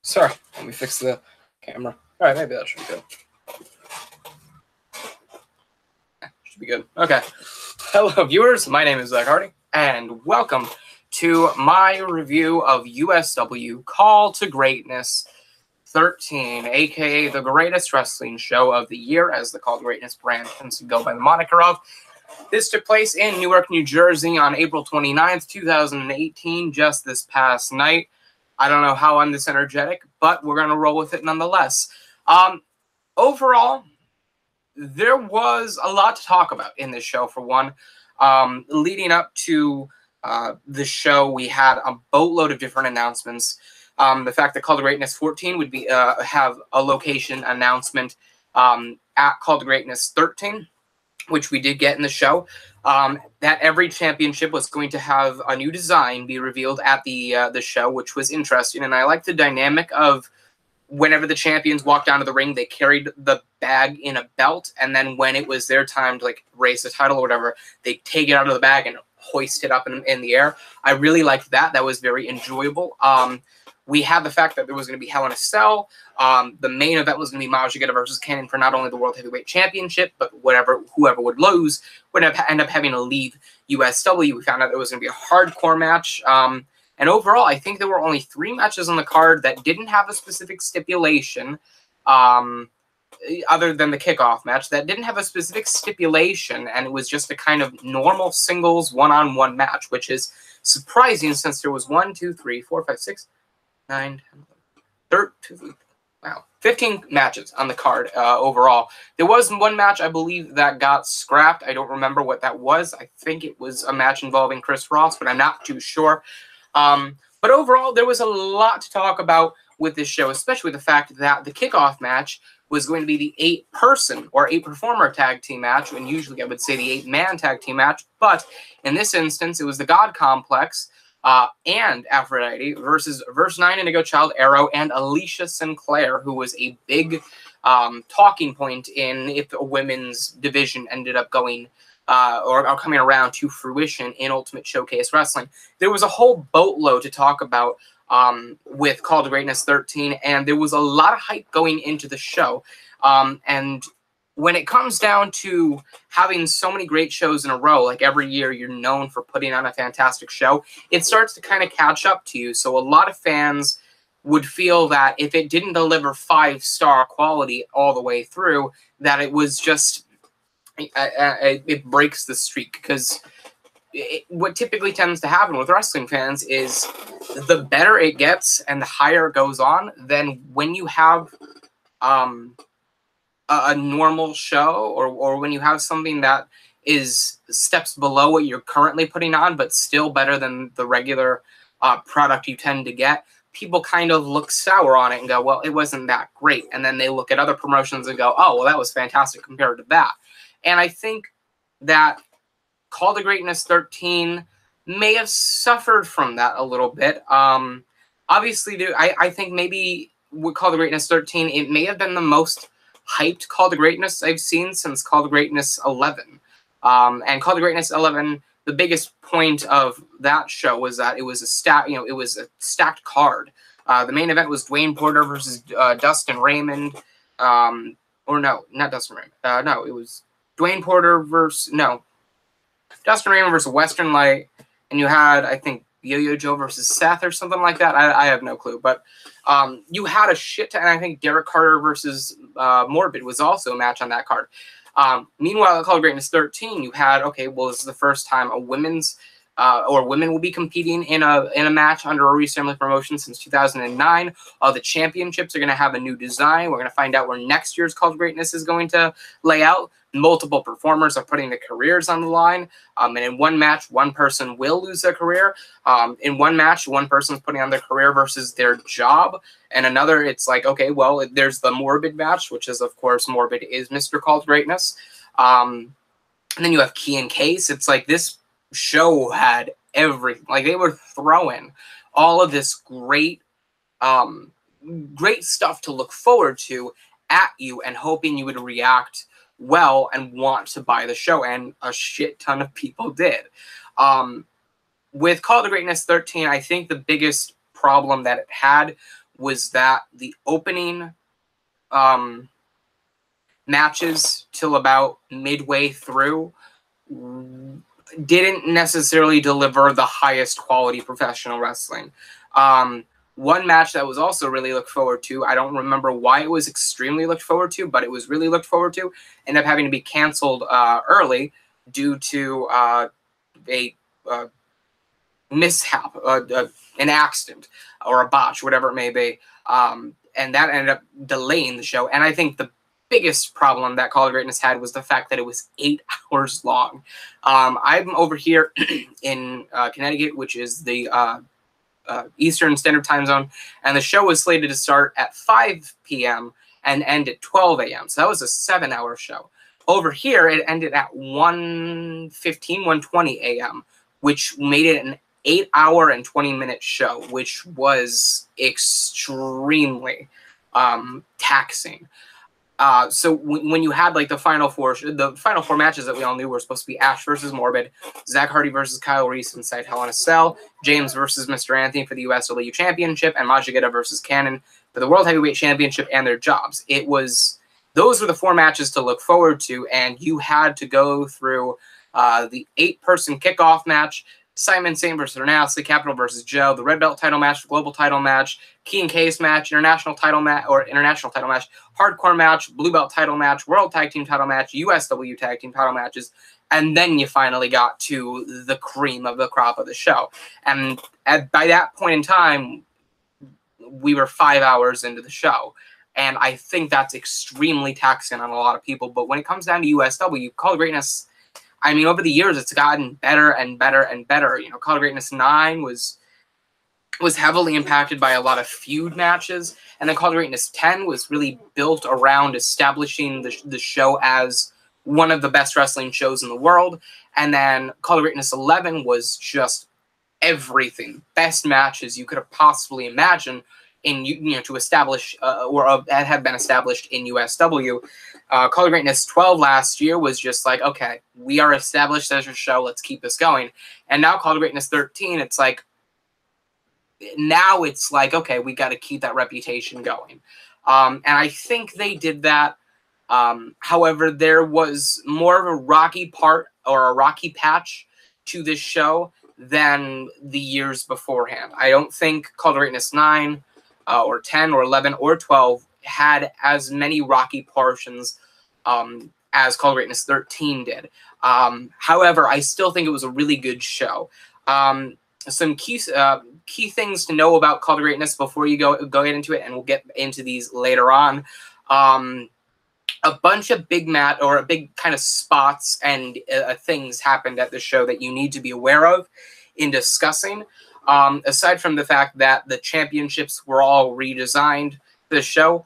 Sorry, let me fix the camera. All right, maybe that should be good. Should be good. Okay. Hello, viewers. My name is Zach Hardy, and welcome to my review of USW Call to Greatness 13, aka the greatest wrestling show of the year, as the Call to Greatness brand tends to go by the moniker of. This took place in Newark, New Jersey on April 29th, 2018, just this past night. I don't know how I'm this energetic, but we're going to roll with it nonetheless. Overall, there was a lot to talk about in this show, for one. Leading up to the show, we had a boatload of different announcements. The fact that Call to Greatness 14 would be have a location announcement at Call to Greatness 13, which we did get in the show. That every championship was going to have a new design be revealed at the show, which was interesting. And I like the dynamic of whenever the champions walked down to the ring, they carried the bag in a belt, and then when it was their time to like raise the title or whatever, they take it out of the bag and hoist it up in the air. I really liked that. That was very enjoyable. We had the fact that there was going to be Hell in a Cell. The main event was going to be Majigeta versus Cannon for not only the World Heavyweight Championship, but whoever would lose would end up having to leave USW. We found out there was going to be a hardcore match. And overall, I think there were only 3 matches on the card that didn't have a specific stipulation, other than the kickoff match, that didn't have a specific stipulation, and it was just a kind of normal singles one-on-one match, which is surprising since there was 1, 2, 3, 4, 5, 6, 9, 10, 13, wow, 15 matches on the card overall. There was one match, I believe, that got scrapped. I don't remember what that was. I think it was a match involving Chris Ross, but I'm not too sure. But overall, there was a lot to talk about with this show, especially the fact that the kickoff match was going to be the 8-person or 8-performer tag team match, and usually I would say the 8-man tag team match, but in this instance, it was the God Complex and Aphrodite versus Verse 9, Indigo Child, Arrow, and Alicia Sinclair, who was a big talking point in if a women's division ended up going or coming around to fruition in Ultimate Showcase Wrestling. There was a whole boatload to talk about with Call to Greatness 13, and there was a lot of hype going into the show. And when it comes down to having so many great shows in a row, like every year you're known for putting on a fantastic show, it starts to kind of catch up to you. So a lot of fans would feel that if it didn't deliver 5-star quality all the way through, that it was just, it breaks the streak. Because what typically tends to happen with wrestling fans is the better it gets and the higher it goes on, then when you have a normal show, or when you have something that is steps below what you're currently putting on, but still better than the regular product you tend to get, people kind of look sour on it and go, well, it wasn't that great. And then they look at other promotions and go, oh, well, that was fantastic compared to that. And I think that Call to Greatness 13 may have suffered from that a little bit. Obviously, I think maybe with Call to Greatness 13, it may have been the most hyped Call to Greatness I've seen since Call to Greatness 11. And Call to Greatness 11, the biggest point of that show was that it was a stacked card. The main event was Dwayne Porter versus Dustin Raymond. Or no, not Dustin Raymond. No, it was Dwayne Porter versus Dustin Raymond versus Western Light, and you had, I think, YoYo Joe versus Seth or something like that. I have no clue, but you had a shit ton, and I think Derek Carter versus Morbid was also a match on that card. Meanwhile, at Call to Greatness 13, you had, okay, well, this is the first time a women's women will be competing in a match under a Reese Family promotion since 2009. The championships are going to have a new design. We're going to find out where next year's Call to Greatness is going to lay out. Multiple performers are putting their careers on the line. And in one match, one person will lose their career. In one match, one person's putting on their career versus their job. And another, it's like, okay, well, there's the Morbid match, which is, of course, Morbid is Mr. Call to Greatness. And then you have Key and Case. It's like this show had everything. Like, they were throwing all of this great stuff to look forward to at you and hoping you would react well and want to buy the show, and a shit ton of people did. With Call to Greatness 13, I think the biggest problem that it had was that the opening matches till about midway through didn't necessarily deliver the highest quality professional wrestling. One match that was also really looked forward to, I don't remember why it was extremely looked forward to, but it was really looked forward to, ended up having to be canceled early due to a mishap, an accident, or a botch, whatever it may be. And that ended up delaying the show. And I think the biggest problem that Call of Greatness had was the fact that it was 8 hours long. I'm over here in Connecticut, which is the Eastern Standard Time Zone, and the show was slated to start at 5 p.m. and end at 12 a.m. So that was a 7-hour show. Over here, it ended at 1:15, 1:20 a.m., which made it an 8-hour and 20-minute show, which was extremely taxing. So when you had like the final four matches that we all knew were supposed to be Ash versus Morbid, Zach Hardy versus Kyle Reese inside Hell in a Cell, James versus Mr. Anthony for the USW Championship, and Majigeta versus Cannon for the World Heavyweight Championship and their jobs. Those were the 4 matches to look forward to, and you had to go through the 8-person kickoff match, Simon Saint versus Hernastly, Capital versus Joe, the Red Belt title match, the Global title match, Key and Case match, International title match, Hardcore match, Blue Belt title match, World Tag Team title match, USW Tag Team title matches, and then you finally got to the cream of the crop of the show. And by that point in time, we were 5 hours into the show. And I think that's extremely taxing on a lot of people. But when it comes down to USW, Call of Greatness, I mean, over the years, it's gotten better and better and better. You know, Call of Greatness 9 was heavily impacted by a lot of feud matches. And then Call of Greatness 10 was really built around establishing the show as one of the best wrestling shows in the world. And then Call of Greatness 11 was just everything. Best matches you could have possibly imagined to establish or that have been established in USW. Call of Greatness 12 last year was just like, okay, we are established as a show, let's keep this going. And now Call of Greatness 13, it's like, okay, we got to keep that reputation going. And I think they did that. However, there was more of a rocky part or a rocky patch to this show than the years beforehand. I don't think Call of Greatness 9 or 10 or 11 or 12 had as many rocky portions as Call of Greatness 13 did. However, I still think it was a really good show. Some key things to know about Call of Greatness before you go get into it, and we'll get into these later on. A bunch of big kind of spots and things happened at the show that you need to be aware of in discussing. Aside from the fact that the championships were all redesigned for the show,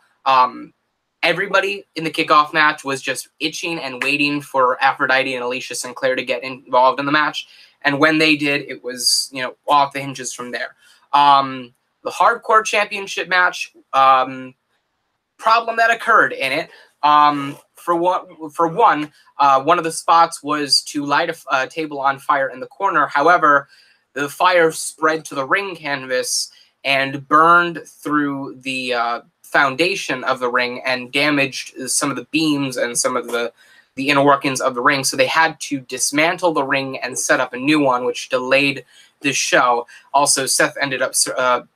everybody in the kickoff match was just itching and waiting for Aphrodite and Alicia Sinclair to get involved in the match. And when they did, it was, off the hinges from there. The Hardcore Championship match, problem that occurred in it, for one, one of the spots was to light a table on fire in the corner. However, the fire spread to the ring canvas and burned through the foundation of the ring and damaged some of the beams and some of the inner workings of the ring. So they had to dismantle the ring and set up a new one, which delayed the show. Also, Seth ended up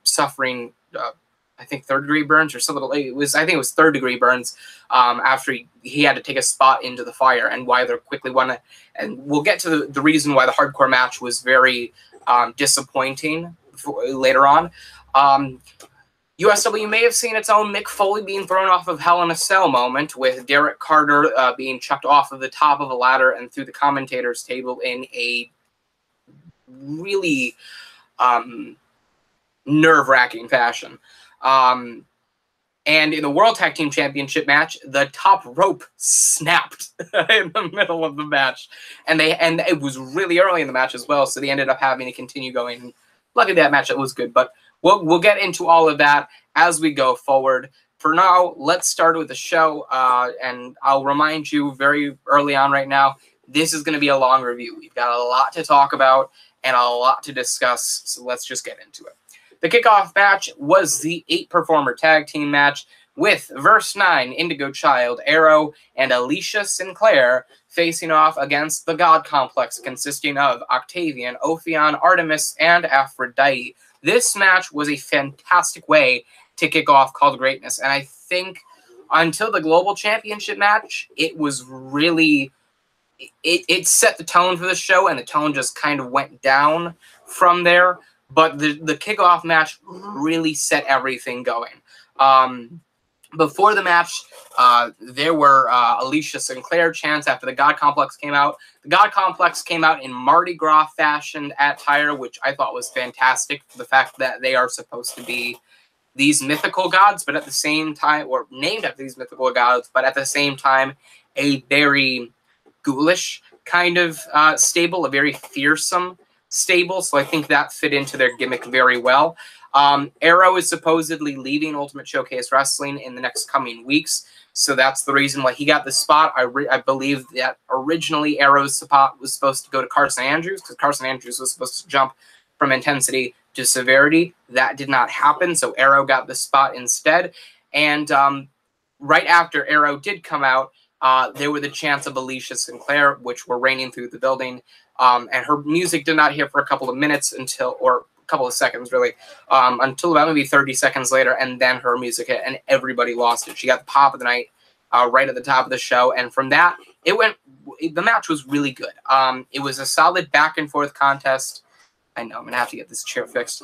suffering, I think, third-degree burns or something. I think it was third-degree burns after he had to take a spot into the fire. And Wyler quickly won it. And we'll get to the reason why the hardcore match was very disappointing later on. USW may have seen its own Mick Foley being thrown off of Hell in a Cell moment, with Derek Carter being chucked off of the top of a ladder and through the commentator's table in a really nerve-wracking fashion. And in the World Tag Team Championship match, the top rope snapped in the middle of the match. And it was really early in the match as well, so they ended up having to continue going. Luckily, that match was good, but we'll get into all of that as we go forward. For now, let's start with the show, and I'll remind you very early on right now, this is going to be a long review. We've got a lot to talk about and a lot to discuss, so let's just get into it. The kickoff match was the 8-performer tag team match with Verse 9, Indigo Child, Arrow, and Alicia Sinclair facing off against the God Complex, consisting of Octavian, Ophion, Artemis, and Aphrodite. This match was a fantastic way to kick off Call to Greatness, and I think until the Global Championship match, it was really... It set the tone for the show, and the tone just kind of went down from there. But the kickoff match really set everything going. Before the match, there were Alicia Sinclair chants after the God Complex came out. The God Complex came out in Mardi Gras fashion attire, which I thought was fantastic for the fact that they are supposed to be these mythical gods, but at the same time, or named after these mythical gods, but at the same time, a very ghoulish kind of stable, a very fearsome stable. So I think that fit into their gimmick very well. Arrow is supposedly leaving Ultimate Showcase Wrestling in the next coming weeks, so that's the reason why he got the spot. I believe that originally Arrow's spot was supposed to go to Carson Andrews, because Carson Andrews was supposed to jump from intensity to severity. That did not happen, so Arrow got the spot instead. And right after Arrow did come out, there were the chants of Alicia Sinclair, which were raining through the building, and her music did not hit for a couple of minutes until, or a couple of seconds really, until about maybe 30 seconds later, and then her music hit, and everybody lost it. She got the pop of the night right at the top of the show, and from that, the match was really good. It was a solid back-and-forth contest. I know, I'm going to have to get this chair fixed.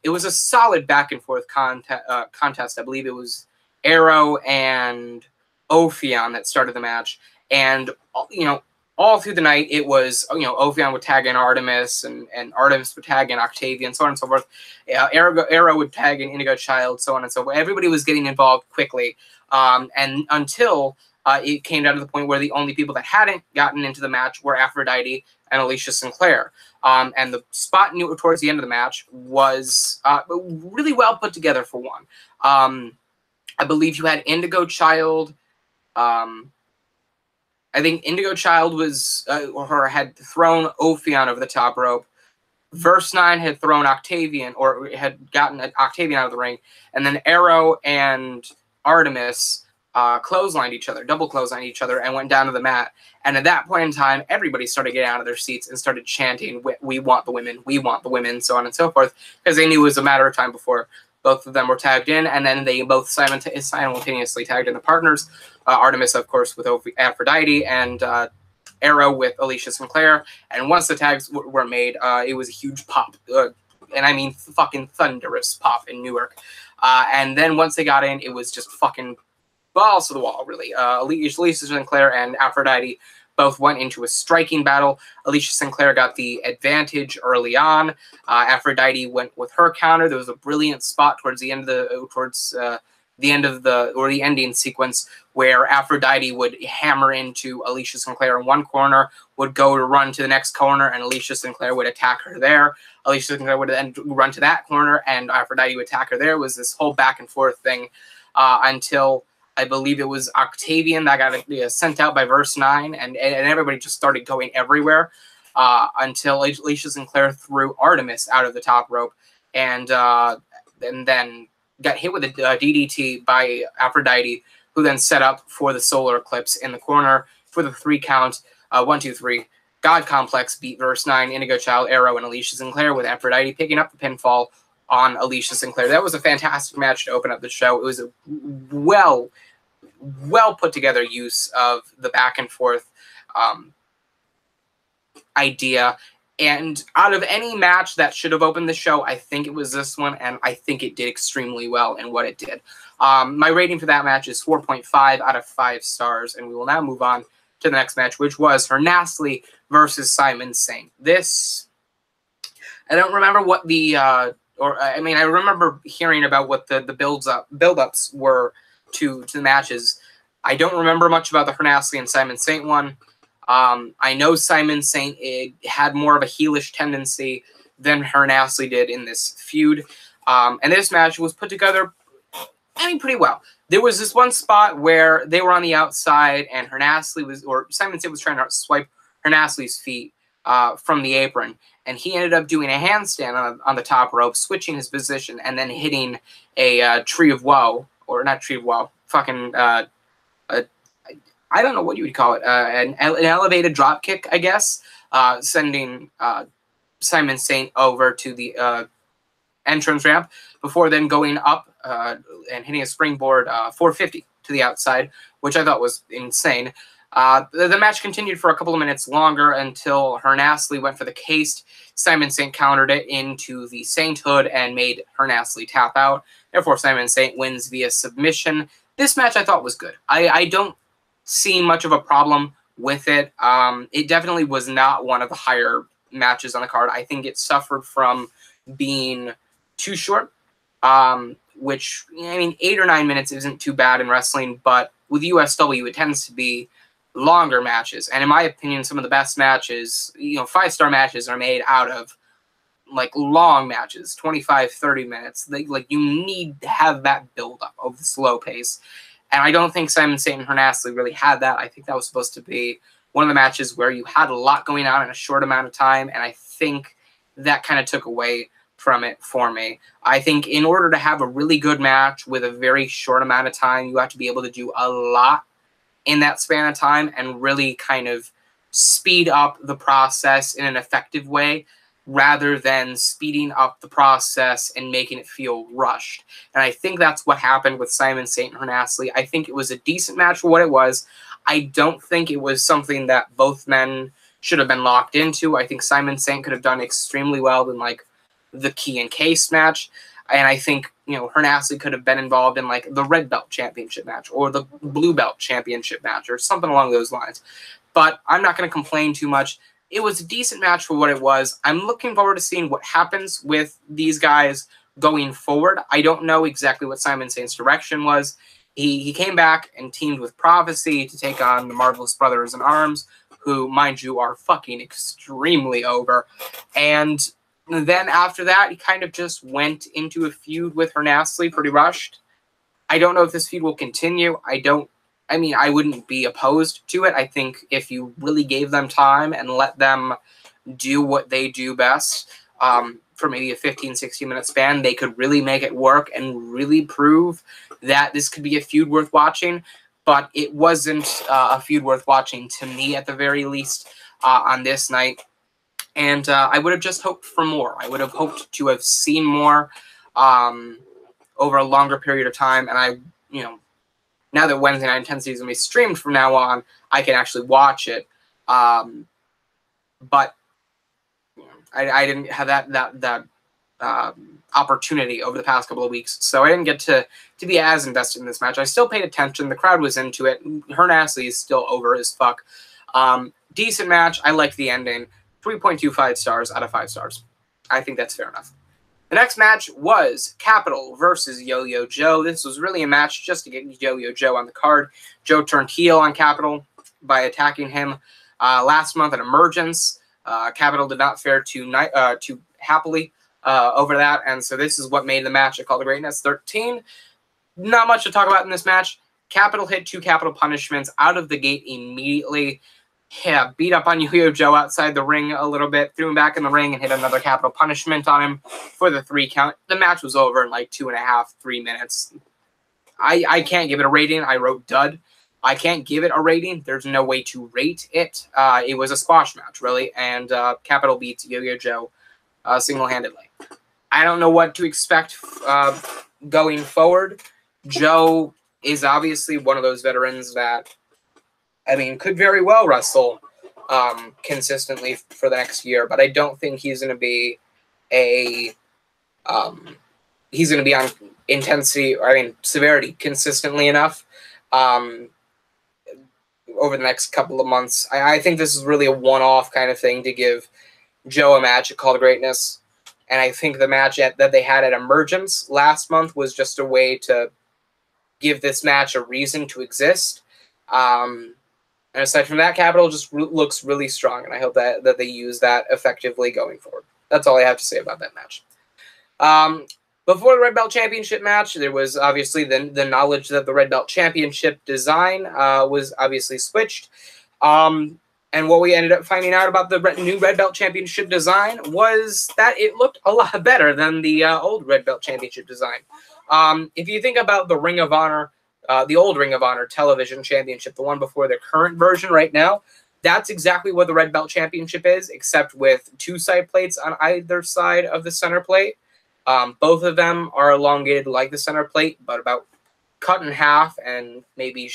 It was a solid back-and-forth contest. I believe it was Arrow and Ophion that started the match. And, you know, all through the night, it was, you know, Ophion would tag in Artemis, and Artemis would tag in Octavian, so on and so forth. Arrow would tag in Indigo Child, so on and so forth. Everybody was getting involved quickly. And until it came down to the point where the only people that hadn't gotten into the match were Aphrodite and Alicia Sinclair. And the spot towards the end of the match was really well put together for one. I believe you had Indigo Child. I think Indigo Child was, had thrown Ophion over the top rope. Verse 9 had thrown Octavian, or had gotten Octavian out of the ring. And then Arrow and Artemis clotheslined each other, double clotheslined each other, and went down to the mat. And at that point in time, everybody started getting out of their seats and started chanting, "We want the women, we want the women," so on and so forth, because they knew it was a matter of time before both of them were tagged in, and then they both simultaneously tagged in the partners. Artemis, of course, with Aphrodite, and Arrow with Alicia Sinclair. And once the tags were made, it was a huge pop, and I mean fucking thunderous pop in Newark. And then once they got in, it was just fucking balls to the wall, really. Alicia Sinclair and Aphrodite both went into a striking battle. Alicia Sinclair got the advantage early on. Aphrodite went with her counter. There was a brilliant spot towards the end of the ending sequence where Aphrodite would hammer into Alicia Sinclair in one corner, would go to run to the next corner, and Alicia Sinclair would attack her there. Alicia Sinclair would then run to that corner, and Aphrodite would attack her there. It was this whole back and forth thing until I believe it was Octavian that got sent out by Verse 9, and everybody just started going everywhere until Alicia Sinclair threw Artemis out of the top rope, and then got hit with a DDT by Aphrodite, who then set up for the solar eclipse in the corner for the 3 count. 1, 2, 3. God Complex beat Verse 9, Indigo Child, Arrow, and Alicia Sinclair, with Aphrodite picking up the pinfall on Alicia Sinclair. That was a fantastic match to open up the show. It was a well put together use of the back and forth idea. And out of any match that should have opened the show, I think it was this one, and I think it did extremely well in what it did. My rating for that match is 4.5 out of 5 stars, and we will now move on to the next match, which was Hernastly versus Simon Saint. This, I don't remember what the, I remember hearing about what the build-ups were to the matches. I don't remember much about the Hernastly and Simon Saint one. I know Simon Saint had more of a heelish tendency than Hernastly did in this feud. And this match was put together, I mean, pretty well. There was this one spot where they were on the outside, and Simon Saint was trying to swipe Hernastly's feet from the apron. and he ended up doing a handstand on the top rope, switching his position, and then hitting a tree of woe, or not tree of woe, fucking I don't know what you would call it, an elevated drop kick, I guess, sending Simon Saint over to the entrance ramp before then going up and hitting a springboard 450 to the outside, which I thought was insane. The match continued for a couple of minutes longer until Hernastly went for the cased. Simon Saint countered it into the Sainthood and made Hernastly tap out. Therefore, Simon Saint wins via submission. This match I thought was good. I don't see much of a problem with it. It definitely was not one of the higher matches on the card. I think it suffered from being too short, which, I mean, 8 or 9 minutes isn't too bad in wrestling, but with USW, it tends to be longer matches. And in my opinion, some of the best matches, 5-star matches are made out of like long matches, 25, 30 minutes. Like you need to have that build up of the slow pace. And I don't think Simon Saint and Hernastly really had that. I think that was supposed to be one of the matches where you had a lot going on in a short amount of time. And I think that kind of took away from it for me. I think in order to have a really good match with a very short amount of time, you have to be able to do a lot in that span of time and really kind of speed up the process in an effective way rather than speeding up the process and making it feel rushed. And I think that's what happened with Simon Saint and Hernastly. I think it was a decent match for what it was. I don't think it was something that both men should have been locked into. I think Simon Saint could have done extremely well in like the Key and Case match. And I think, Hernastly could have been involved in like the Red Belt Championship match or the Blue Belt Championship match or something along those lines. But I'm not going to complain too much. It was a decent match for what it was. I'm looking forward to seeing what happens with these guys going forward. I don't know exactly what Simon Saint's direction was. He came back and teamed with Prophecy to take on the Marvelous Brothers in Arms, who, mind you, are fucking extremely over. And then after that, he kind of just went into a feud with Hernastly pretty rushed. I don't know if this feud will continue. I wouldn't be opposed to it. I think if you really gave them time and let them do what they do best for maybe a 15, 16-minute span, they could really make it work and really prove that this could be a feud worth watching. But it wasn't a feud worth watching to me at the very least on this night. And I would have just hoped for more. I would have hoped to have seen more over a longer period of time. And now that Wednesday Night Intensity is going to be streamed from now on, I can actually watch it. But I didn't have that opportunity over the past couple of weeks, so I didn't get to be as invested in this match. I still paid attention. The crowd was into it. Hernastly is still over as fuck. Decent match. I liked the ending. 3.25 stars out of 5 stars. I think that's fair enough. The next match was Capital versus YoYo Joe. This was really a match just to get YoYo Joe on the card. Joe turned heel on Capital by attacking him last month at Emergence. Capital did not fare too happily over that, and so this is what made the match a Call to Greatness 13. Not much to talk about in this match. Capital hit 2 Capital punishments out of the gate immediately. Yeah, beat up on YoYo Joe outside the ring a little bit, threw him back in the ring, and hit another Capital punishment on him for the 3 count. The match was over in like 2.5, 3 minutes. I can't give it a rating. I wrote dud. I can't give it a rating. There's no way to rate it. It was a squash match, really, and Capital beats YoYo Joe single-handedly. I don't know what to expect going forward. Joe is obviously one of those veterans that, could very well wrestle consistently for the next year, but I don't think he's going to be he's going to be on severity consistently enough over the next couple of months. I think this is really a one-off kind of thing to give Joe a match at Call to Greatness, and I think the match that they had at Emergence last month was just a way to give this match a reason to exist. And aside from that, Capital just looks really strong, and I hope that they use that effectively going forward. That's all I have to say about that match. Before the Red Belt Championship match, there was obviously the knowledge that the Red Belt Championship design was obviously switched. And what we ended up finding out about the new Red Belt Championship design was that it looked a lot better than the old Red Belt Championship design. If you think about the Ring of Honor, the old Ring of Honor television championship, the one before the current version right now, that's exactly what the Red Belt Championship is, except with 2 side plates on either side of the center plate. Both of them are elongated like the center plate, but about cut in half and maybe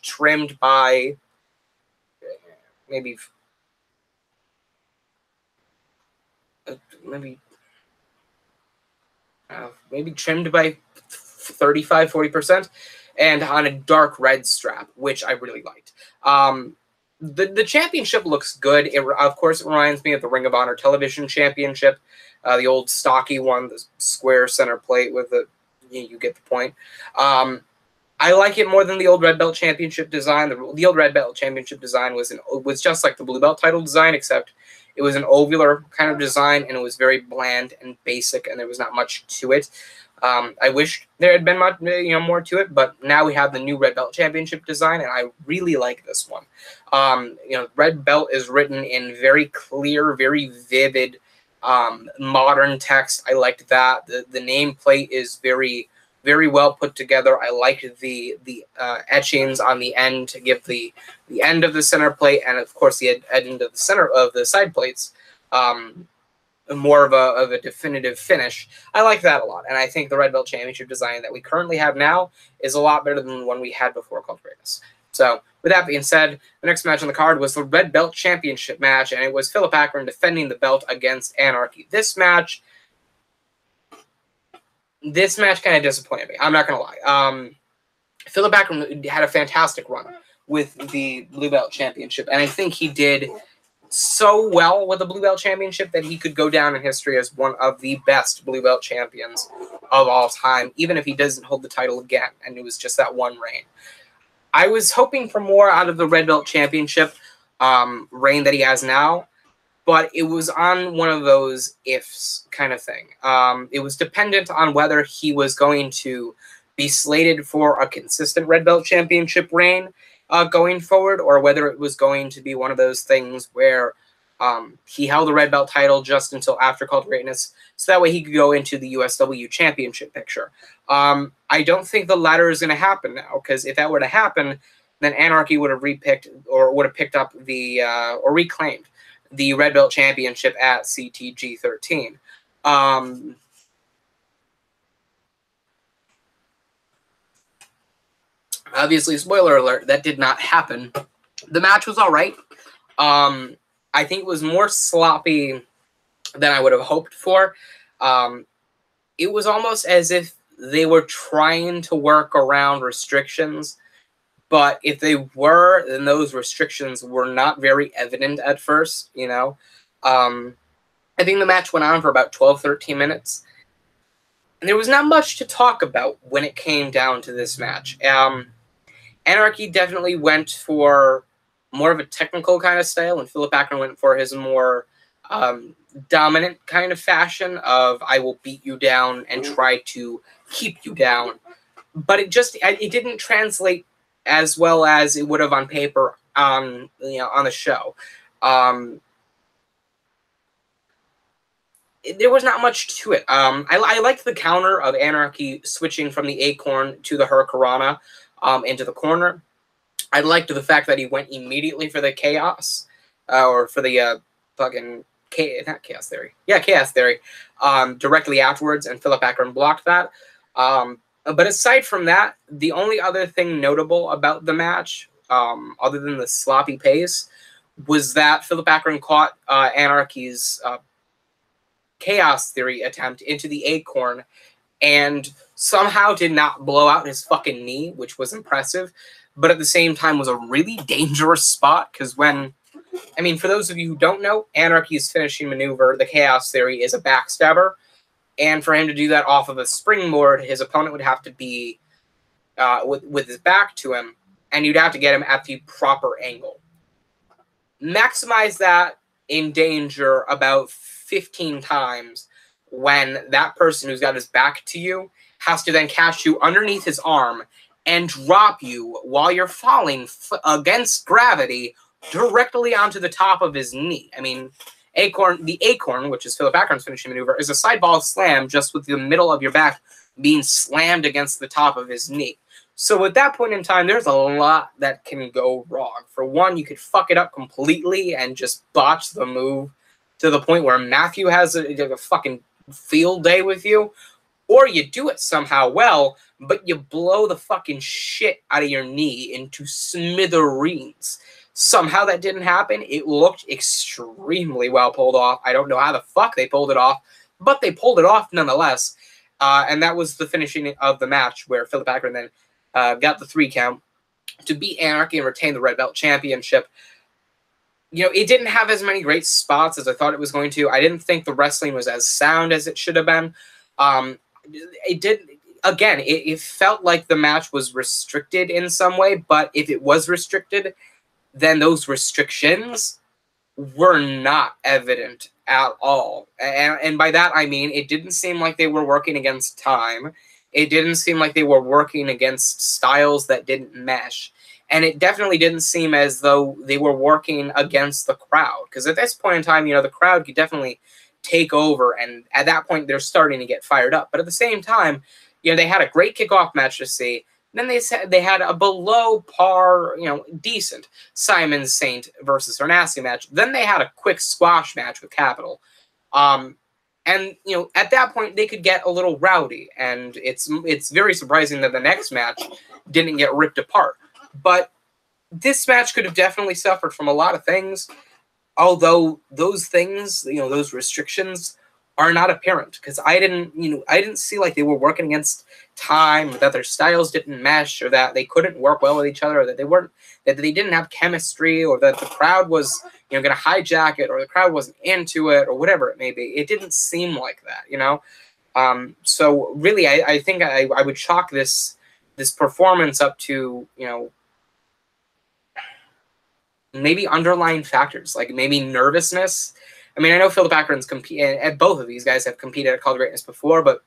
trimmed by maybe trimmed by 35–40%, and on a dark red strap, which I really liked. The championship looks good. Of course, it reminds me of the Ring of Honor Television Championship, the old stocky one, the square center plate with the, you get the point. I like it more than the old Red Belt Championship design. The old Red Belt Championship design was just like the Blue Belt title design, except it was an ovular kind of design, and it was very bland and basic, and there was not much to it. I wish there had been much, more to it, but now we have the new Red Belt Championship design, and I really like this one. Red Belt is written in very clear, very vivid, modern text. I liked that. The nameplate is very, very well put together. I liked the etchings on the end to give the end of the center plate, and of course the end of the center of the side plates more of a definitive finish. I like that a lot, and I think the Red Belt Championship design that we currently have now is a lot better than the one we had before called Greatness. So with that being said, the next match on the card was the Red Belt Championship match, and it was Philip Akron defending the belt against Anarchy. This match kind of disappointed me. I'm not going to lie. Philip Akron had a fantastic run with the Blue Belt Championship, and I think he did so well with the Blue Belt Championship that he could go down in history as one of the best Blue Belt champions of all time, even if he doesn't hold the title again, and it was just that one reign. I was hoping for more out of the Red Belt Championship reign that he has now, but it was on one of those ifs kind of thing. It was dependent on whether he was going to be slated for a consistent Red Belt Championship reign going forward, or whether it was going to be one of those things where he held the Red Belt title just until after Call to Greatness, so that way he could go into the USW Championship picture. I don't think the latter is going to happen now, because if that were to happen, then Anarchy would have repicked or would have picked up the or reclaimed the Red Belt Championship at CTG 13. Obviously, spoiler alert, that did not happen. The match was all right. I think it was more sloppy than I would have hoped for. It was almost as if they were trying to work around restrictions, but if they were, then those restrictions were not very evident at first, I think the match went on for about 12–13 minutes. And there was not much to talk about when it came down to this match. Anarchy definitely went for more of a technical kind of style, and Philip Akron went for his more dominant kind of fashion of I will beat you down and try to keep you down. But it didn't translate as well as it would have on paper on the show. There was not much to it. I liked the counter of Anarchy switching from the Acorn to the Hurricanrana into the corner. I liked the fact that he went immediately for the Chaos, or for the not Chaos Theory. Yeah, Chaos Theory, directly afterwards, and Philip Akron blocked that. But aside from that, the only other thing notable about the match, other than the sloppy pace, was that Philip Akron caught Anarchy's Chaos Theory attempt into the Acorn and somehow did not blow out his fucking knee, which was impressive, but at the same time was a really dangerous spot, because for those of you who don't know, Anarchy's finishing maneuver, the Chaos Theory, is a backstabber, and for him to do that off of a springboard, his opponent would have to be with his back to him, and you'd have to get him at the proper angle. Maximize that in danger about 15 times when that person who's got his back to you has to then catch you underneath his arm and drop you while you're falling against gravity directly onto the top of his knee. I mean, the acorn, which is Philip Akron's finishing maneuver, is a side ball slam just with the middle of your back being slammed against the top of his knee. So at that point in time, there's a lot that can go wrong. For one, you could fuck it up completely and just botch the move to the point where Matthew has a fucking field day with you. Or you do it somehow well, but you blow the fucking shit out of your knee into smithereens. Somehow that didn't happen. It looked extremely well pulled off. I don't know how the fuck they pulled it off, but they pulled it off nonetheless. And that was the finishing of the match where Philip Akron then got the 3 count to beat Anarchy and retain the Red Belt Championship. You know, it didn't have as many great spots as I thought it was going to. I didn't think the wrestling was as sound as it should have been. It did, again, it felt like the match was restricted in some way, but if it was restricted, then those restrictions were not evident at all. And by that, I mean, it didn't seem like they were working against time. It didn't seem like they were working against styles that didn't mesh. And it definitely didn't seem as though they were working against the crowd. Because at this point in time, you know, the crowd could definitely take over, and at that point they're starting to get fired up. But at the same time, you know, they had a great kickoff match to see. Then they said they had a below par, you know, decent Simon Saint versus Hernastly match. Then they had a quick squash match with Capital. And you know, at that point they could get a little rowdy, and it's very surprising that the next match didn't get ripped apart. But this match could have definitely suffered from a lot of things. Although those things, you know, those restrictions are not apparent, because I didn't see like they were working against time, or that their styles didn't mesh, or that they couldn't work well with each other, or that they didn't have chemistry, or that the crowd was, you know, going to hijack it, or the crowd wasn't into it, or whatever it may be. It didn't seem like that, you know. So really, I think I would chalk this performance up to, you know, maybe underlying factors, like maybe nervousness. I mean, I know Philip Akron's and both of these guys have competed at Call to Greatness before, but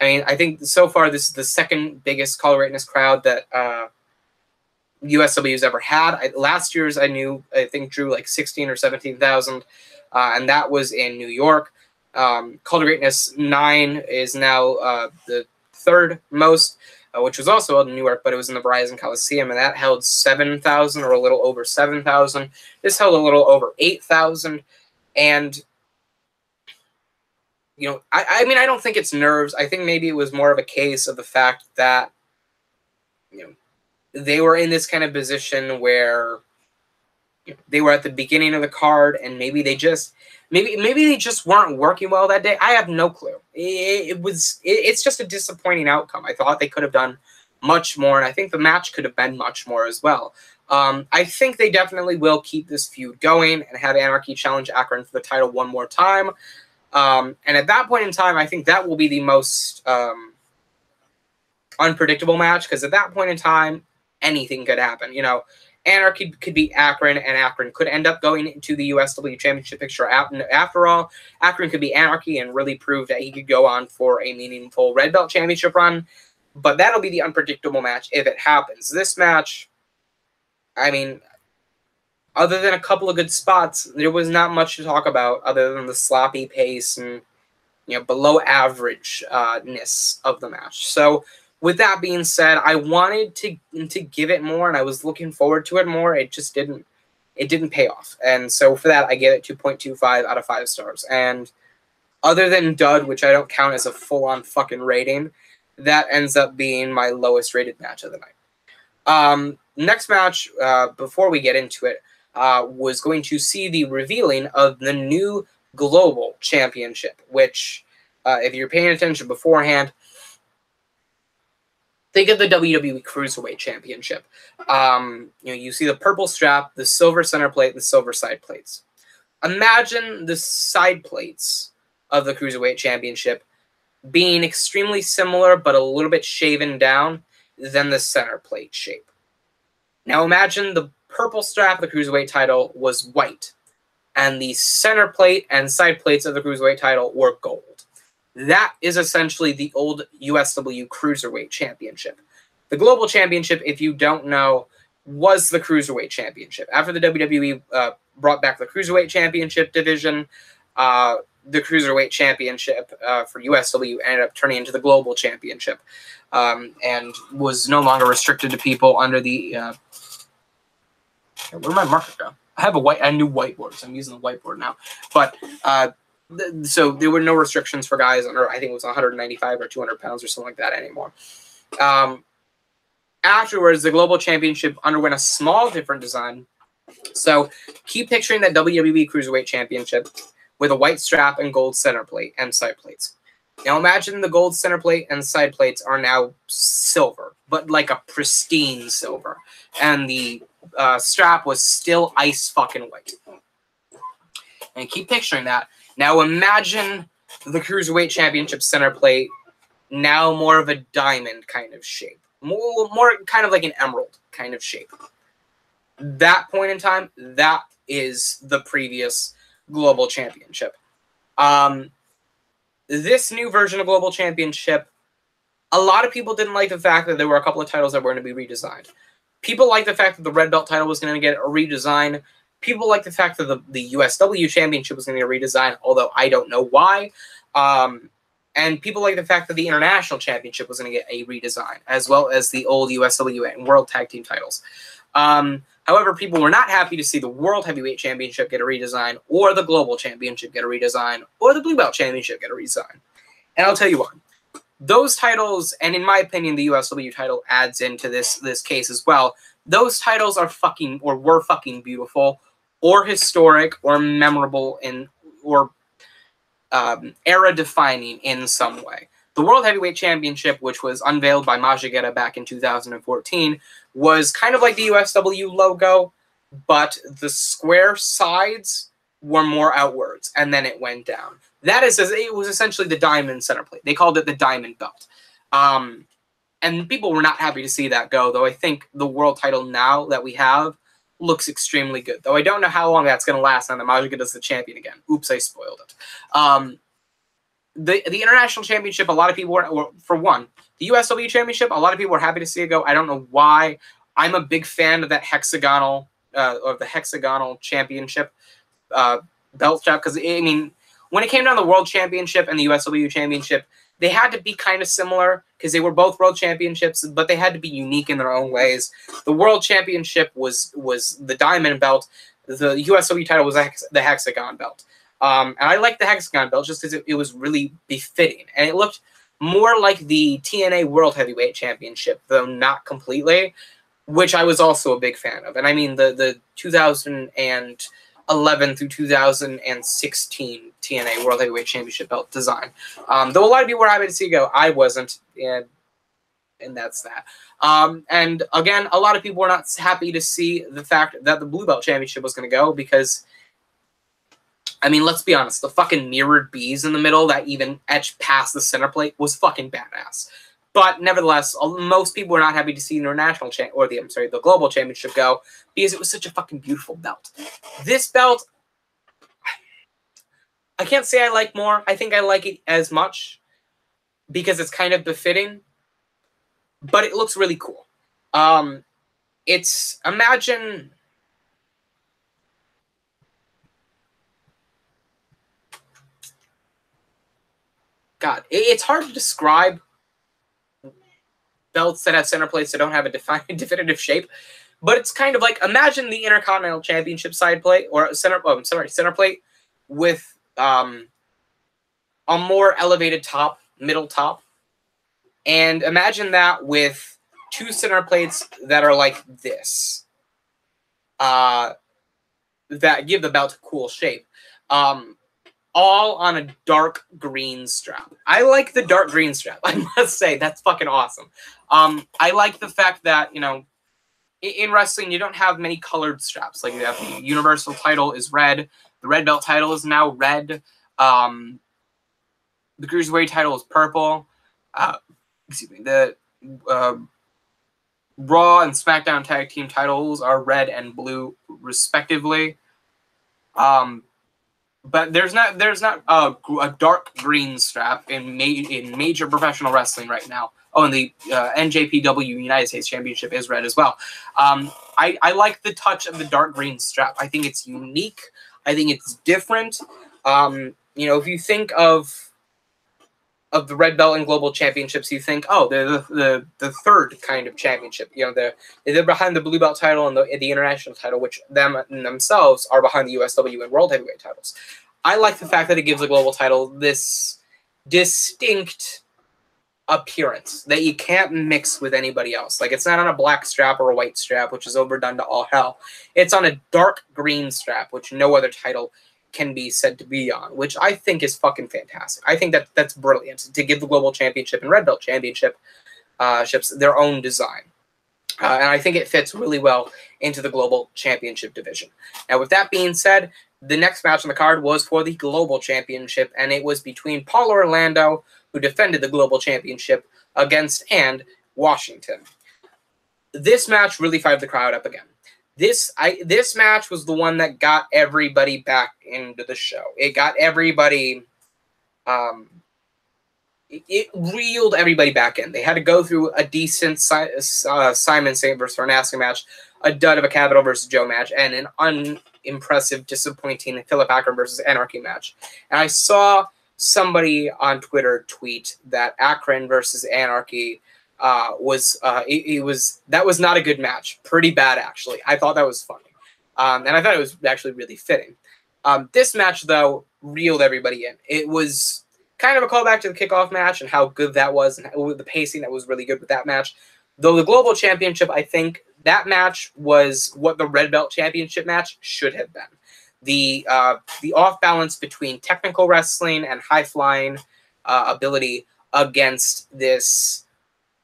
I mean, I think so far this is the second biggest Call to Greatness crowd that USW's ever had. Last year's I think drew like 16 or 17,000, and that was in New York. Call to Greatness 9 is now the third most, which was also held in New York, but it was in the Verizon Coliseum, and that held 7,000 or a little over 7,000. This held a little over 8,000, and you know, I mean, I don't think it's nerves. I think maybe it was more of a case of the fact that, you know, they were in this kind of position where, you know, they were at the beginning of the card, and maybe they just weren't working well that day. I have no clue. It's just a disappointing outcome. I thought they could have done much more, and I think the match could have been much more as well. I think they definitely will keep this feud going and have Anarchy challenge Akron for the title one more time. And at that point in time, I think that will be the most unpredictable match, because at that point in time, anything could happen. You know, Anarchy could beat Akron, and Akron could end up going into the USW Championship picture. After all, Akron could be Anarchy and really prove that he could go on for a meaningful Red Belt Championship run. But that'll be the unpredictable match if it happens. This match, I mean, other than a couple of good spots, there was not much to talk about other than the sloppy pace and, you know, below average-ness of the match. So with that being said, I wanted to give it more, and I was looking forward to it more. It just didn't pay off. And so for that, I gave it 2.25 out of 5 stars. And other than Dud, which I don't count as a full-on fucking rating, that ends up being my lowest rated match of the night. Next match, before we get into it, was going to see the revealing of the new Global Championship, which, if you're paying attention beforehand, think of the WWE Cruiserweight Championship. You know, you see the purple strap, the silver center plate, the silver side plates. Imagine the side plates of the Cruiserweight Championship being extremely similar, but a little bit shaven down than the center plate shape. Now imagine the purple strap of the Cruiserweight title was white, and the center plate and side plates of the Cruiserweight title were gold. That is essentially the old USW Cruiserweight Championship. The Global Championship, if you don't know, was the Cruiserweight Championship. After the WWE brought back the Cruiserweight Championship division, the Cruiserweight Championship for USW ended up turning into the Global Championship, and was no longer restricted to people under the... where'd my marker go? I have a new whiteboard, so I'm using the whiteboard now. But so there were no restrictions for guys under, I think it was 195 or 200 pounds or something like that anymore. Afterwards, the Global Championship underwent a small different design. So keep picturing that WWE Cruiserweight Championship with a white strap and gold center plate and side plates. Now imagine the gold center plate and side plates are now silver, but like a pristine silver. And the strap was still ice fucking white. And keep picturing that. Now imagine the Cruiserweight Championship center plate now more of a diamond kind of shape. More kind of like an emerald kind of shape. That point in time, that is the previous Global Championship. This new version of Global Championship, a lot of people didn't like the fact that there were a couple of titles that were going to be redesigned. People liked the fact that the red belt title was going to get a redesign. People liked the fact that the USW Championship was going to get a redesign, although I don't know why. And people like the fact that the International Championship was going to get a redesign, as well as the old USW and World Tag Team titles. However, people were not happy to see the World Heavyweight Championship get a redesign, or the Global Championship get a redesign, or the Blue Belt Championship get a redesign. And I'll tell you what. Those titles, and in my opinion, the USW title adds into this case as well. Those titles are fucking, or were fucking beautiful, or historic, or memorable, or era-defining in some way. The World Heavyweight Championship, which was unveiled by Majigeta back in 2014, was kind of like the USW logo, but the square sides were more outwards, and then it went down. That is, it was essentially the diamond center plate. They called it the diamond belt. And people were not happy to see that go, though I think the world title now that we have looks extremely good. Though I don't know how long that's going to last now that Majigeta's the champion again. Oops, I spoiled it. The International Championship, a lot of people were, for one, the USW Championship, a lot of people were happy to see it go. I don't know why. I'm a big fan of that hexagonal, championship belt strap, because, I mean, when it came down to the World Championship and the USW Championship, they had to be kind of similar because they were both World Championships, but they had to be unique in their own ways. The World Championship was the diamond belt. The USW title was the hexagon belt. And I liked the hexagon belt just because it was really befitting. And it looked more like the TNA World Heavyweight Championship, though not completely, which I was also a big fan of. And I mean the 2011 through 2016 TNA World Heavyweight Championship belt design. Though a lot of people were happy to see it go, I wasn't, and that's that. And again, a lot of people were not happy to see the fact that the Blue Belt Championship was going to go because, I mean, let's be honest, the fucking mirrored bees in the middle that even etched past the center plate was fucking badass. But nevertheless, most people were not happy to see the the Global Championship go because it was such a fucking beautiful belt. This belt, I can't say I like more. I think I like it as much because it's kind of befitting, but it looks really cool. Imagine... God, it's hard to describe belts that have center plates that don't have a definitive shape, but it's kind of like, imagine the Intercontinental Championship side plate, or center plate with a more elevated top, middle top, and imagine that with two center plates that are like this, that give the belt a cool shape. All on a dark green strap. I like the dark green strap. I must say, that's fucking awesome. I like the fact that, you know, in wrestling, you don't have many colored straps. Like, you have the Universal title is red. The red belt title is now red. The Cruiserweight title is purple. Excuse me. The Raw and SmackDown tag team titles are red and blue, respectively. but there's not a dark green strap in major professional wrestling right now. Oh, and the NJPW United States Championship is red as well. I like the touch of the dark green strap. I think it's unique. I think it's different. You know, if you think of the red belt and global championships, you think, oh, they're the third kind of championship. You know, they're behind the blue belt title and the international title, which themselves are behind the USW and world heavyweight titles. I like the fact that it gives the global title this distinct appearance that you can't mix with anybody else. Like, it's not on a black strap or a white strap, which is overdone to all hell. It's on a dark green strap, which no other title can be said to be on, which I think is fucking fantastic. I think that's brilliant to give the global championship and red belt championship ships their own design. And I think it fits really well into the global championship division. Now, with that being said, the next match on the card was for the global championship, and it was between Paul Orlando, who defended the global championship, against and Washington. This match really fired the crowd up again. This match was the one that got everybody back into the show. It got everybody, it reeled everybody back in. They had to go through a decent Simon Saint versus Hernastly match, a dud of a Capital versus Joe match, and an unimpressive, disappointing Philip Akron versus Anarchy match. And I saw somebody on Twitter tweet that Akron versus Anarchy was not a good match. Pretty bad, actually. I thought that was funny. And I thought it was actually really fitting. This match, though, reeled everybody in. It was kind of a callback to the Kickoff match and how good that was, and the pacing that was really good with that match. Though the Global Championship, I think that match was what the Red Belt Championship match should have been. The off-balance between technical wrestling and high-flying ability against this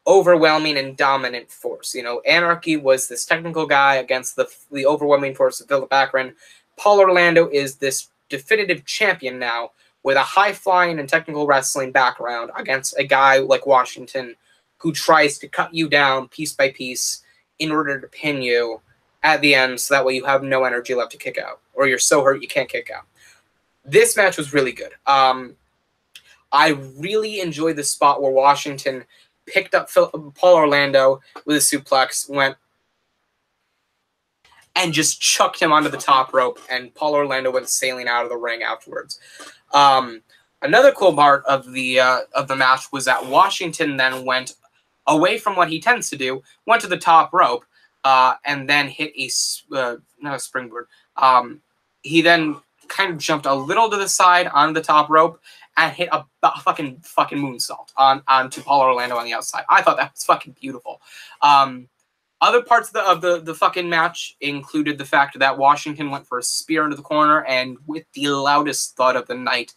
overwhelming and dominant force. You know, Anarchy was this technical guy against the overwhelming force of Philip Akron. Paul Orlando is this definitive champion now with a high-flying and technical wrestling background against a guy like Washington who tries to cut you down piece by piece in order to pin you at the end so that way you have no energy left to kick out, or you're so hurt you can't kick out. This match was really good. I really enjoyed the spot where Washington picked up Paul Orlando with a suplex, went and just chucked him onto the top rope, and Paul Orlando went sailing out of the ring afterwards. Another cool part of the match was that Washington then went away from what he tends to do, went to the top rope, and then hit not a springboard. He then kind of jumped a little to the side on the top rope and hit a fucking moonsault onto Paul Orlando on the outside. I thought that was fucking beautiful. Other parts of the fucking match included the fact that Washington went for a spear into the corner and with the loudest thud of the night